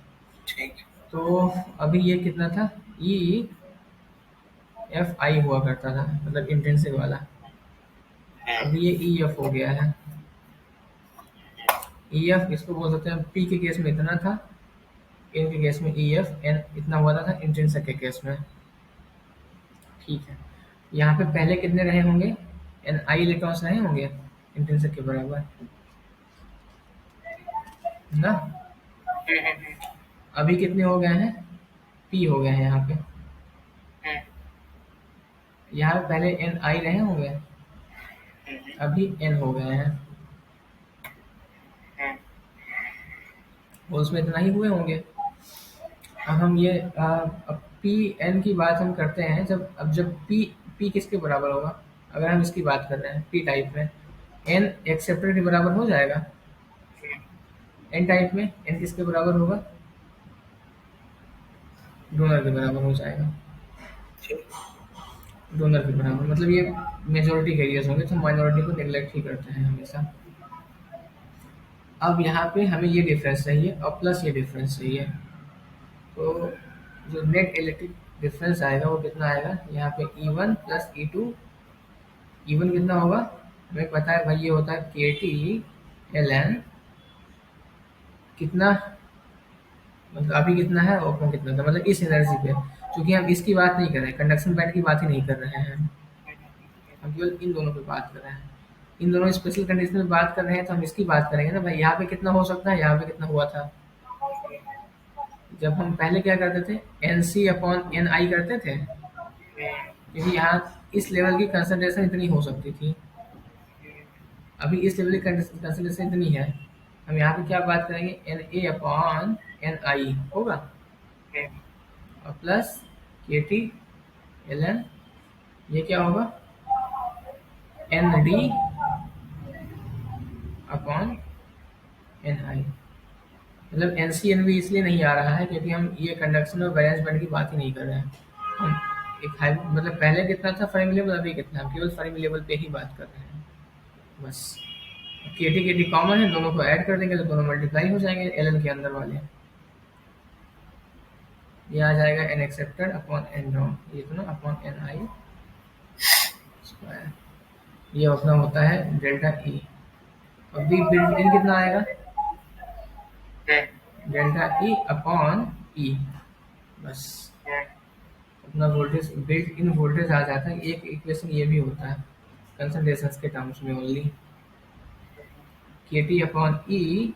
ठीक। तो अभी ये कितना था, ई एफ आई हुआ करता था, मतलब इंटेंसिव वाला। हम्म, अभी ये ई एफ हो गया है। ई एफ इसको बोल सकते हैं, पी के केस में इतना था, एन के केस में ई एफ एन इतना हुआ था इंटेंसिव के केस में। ठीक है, यहाँ पे पहले कितने रहे होंगे, एन आई इलेक्ट्रॉन्स रहे होंगे इंटेंसिव के बराबर ना। हम्म, अभी कितने हो गए हैं, पी हो गए हैं यहाँ पे। हम्म, यहाँ पे पहले एन आई रहे होंगे, हम्म, अभी एन हो गए हैं, हम्म, और उसमें इतना ही हुए होंगे। अब हम ये अब पी एन की बात हम करते हैं, जब पी पी किसके बराबर होगा, अगर हम इसकी बात कर रहे हैं पी टाइप में, एन एक्सेप्टर के बराबर हो जाएगा। एन टाइप में एन किसके बराबर होगा, डोनर के बराबर हो जाएगा। ठीक। डोनर के बराबर मतलब ये मेजोरिटी कैरियर्स होंगे, तो माइनॉरिटी को नेग्लेक्ट ही करते हैं हमेशा। अब यहाँ पे हमें ये डिफरेंस चाहिए और प्लस ये डिफरेंस चाहिए। तो जो नेट इलेक्ट्रिक डिफरेंस आएगा वो कितना आएगा, यहाँ पे E one plus E two. E one कितना होगा, हमें पता है भाई, ये होता है के टी एल एन, कितना मतलब अभी कितना है, ओपन कितना था, मतलब इस एनर्जी पे। क्योंकि हम इसकी बात नहीं कर रहे हैं, कंडक्शन बैंड की बात ही नहीं कर रहे हैं, हम केवल इन दोनों पे बात कर रहे हैं। इन दोनों स्पेशल कंडीशन में बात कर रहे हैं, तो हम इसकी बात करेंगे ना भाई, यहाँ पे कितना हो सकता है, यहाँ पे कितना हुआ था। जब हम पहले क्या करते थे, एन सी अपॉन एन आई करते थे, क्योंकि यहाँ इस लेवल की कंसंट्रेशन इतनी हो सकती थी, अभी इस लेवल की कंसंट्रेशन इतनी है। हम यहाँ पे क्या बात करेंगे, एन ए अपॉन एन आई होगा, और प्लस के टी एल एन, ये क्या होगा, एन डी अपॉन एन आई। मतलब एन सी एन बी इसलिए नहीं आ रहा है क्योंकि हम ये कंडक्शन और वैलेंस बैंड की बात ही नहीं कर रहे हैं। हम एक हाई मतलब पहले कितना था फर्मी लेवल, अभी कितना, हम केवल फर्मी लेवल पे ही बात कर रहे हैं बस। के टी कॉमन है, दोनों को ऐड कर देंगे तो दोनों मल्टीप्लाई हो जाएंगे एल एन के अंदर वाले। ये आ जाएगा N accepted upon N drawn, ये तो ना अपॉन एन आई स्क्वायर। ये अपना होता है डेल्टा ई। अब बी बिल्ट इन कितना आएगा, डेल्टा ई अपॉन ई, बस अपना वोल्टेज बिल्ट इन वोल्टेज आ जाता है। एक इक्वेशन ये भी होता है कंसंट्रेशन के टर्म्स में only, K T upon E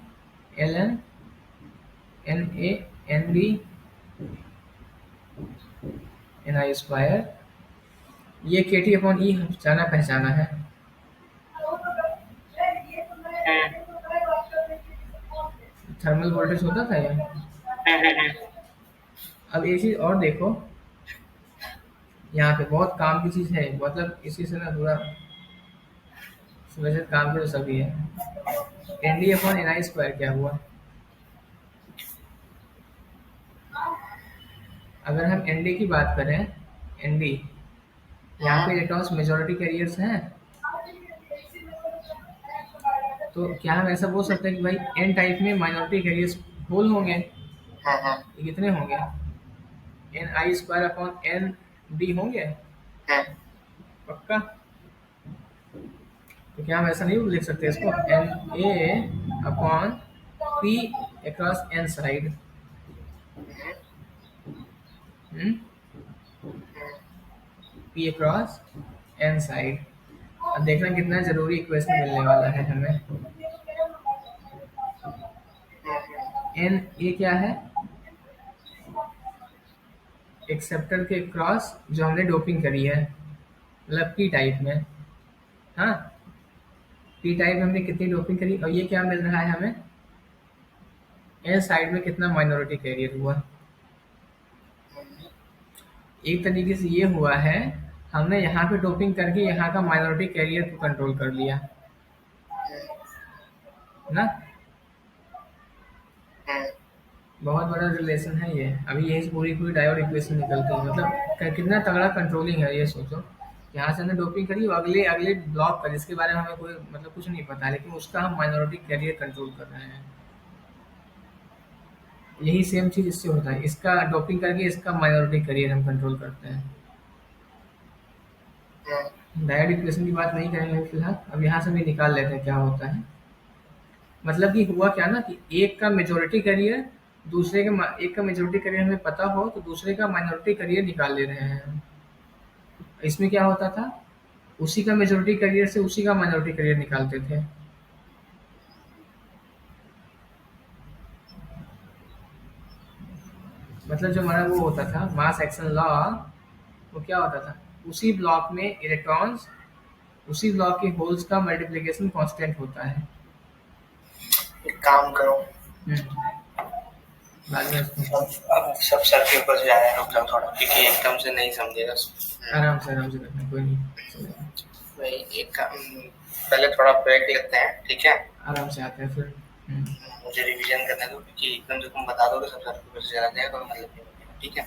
L N N A N D N I square. ये के टी अपॉन ई जाना पहचाना है। थर्मल वोल्टेज होता था ये। अब एक चीज और देखो, यहाँ पे बहुत काम की चीज है, मतलब इसी से ना थोड़ा वैसे काम के तो सभी है। N D upon N I square क्या हुआ, अगर हम एन डी की बात करें, एन डी यहाँ पे इलेक्ट्रॉन्स मेजॉरिटी कैरियर्स हैं, तो क्या हम ऐसा बोल सकते हैं कि भाई एन टाइप में माइनॉरिटी कैरियर्स होल होंगे, ये कितने होंगे, N I square upon N D होंगे पक्का। तो क्या हम ऐसा नहीं लिख सकते इसको, N A upon P across N side, P across N side. अब देखना कितना जरूरी इक्वेशन मिलने वाला है हमें। एन ए क्या है, एक्सेप्टर के क्रॉस जो हमने डोपिंग करी है, मतलब पी टाइप में। हाँ, पी टाइप में हमने कितनी डोपिंग करी, और ये क्या मिल रहा है हमें, एन साइड में कितना माइनॉरिटी कैरियर हुआ। एक तरीके से ये हुआ है, हमने यहाँ पे डोपिंग करके यहाँ का माइनॉरिटी कैरियर को कंट्रोल कर लिया ना। बहुत बड़ा रिलेशन है ये। अभी यही से पूरी पूरी डायोड इक्वेशन निकलती है, मतलब कितना तगड़ा कंट्रोलिंग है ये सोचो। यहाँ से हमने डोपिंग करी, वो अगले अगले ब्लॉक का जिसके बारे में हमें कोई मतलब कुछ नहीं पता, लेकिन उसका हम माइनॉरिटी कैरियर कंट्रोल कर रहे हैं। यही सेम चीज इससे होता है, इसका डोपिंग करके इसका माइनॉरिटी कैरियर हम कंट्रोल करते हैं। हम्म, डायोड इक्वेशन की बात नहीं करेंगे फिलहाल, अब यहाँ से भी निकाल लेते हैं क्या होता है। मतलब कि हुआ क्या ना कि एक का मेजोरिटी करियर, एक का मेजोरिटी करियर हमें पता हो तो दूसरे का माइनॉरिटी करियर निकाल ले रहे हैं हम। इसमें क्या होता था, उसी का मेजोरिटी करियर से उसी का माइनॉरिटी करियर निकालते थे। मतलब जो हमारा वो होता था मास एक्शन लॉ, वो क्या होता था, उसी ब्लॉक में इलेक्ट्रॉन्स, उसी ब्लॉक के होल्स का मल्टीप्लिकेशन कांस्टेंट होता है। एक काम करो, हम्म, बाद में इसको अब सब सर के ऊपर से जा रहे हैं, रुक जाओ थोड़ा, क्योंकि एकदम से नहीं समझेगा। आराम से करना, कोई नहीं चलेगा। भाई एक काम, पहले थोड़ा ब्रेक लेते हैं, ठीक है? आराम से आते हैं फिर। मुझे रिवीजन करने दो, क्योंकि एकदम से तुम बता दोगे सब सर के ऊपर से चला जाएगा, कोई मतलब नहीं बनेगा, ठीक है?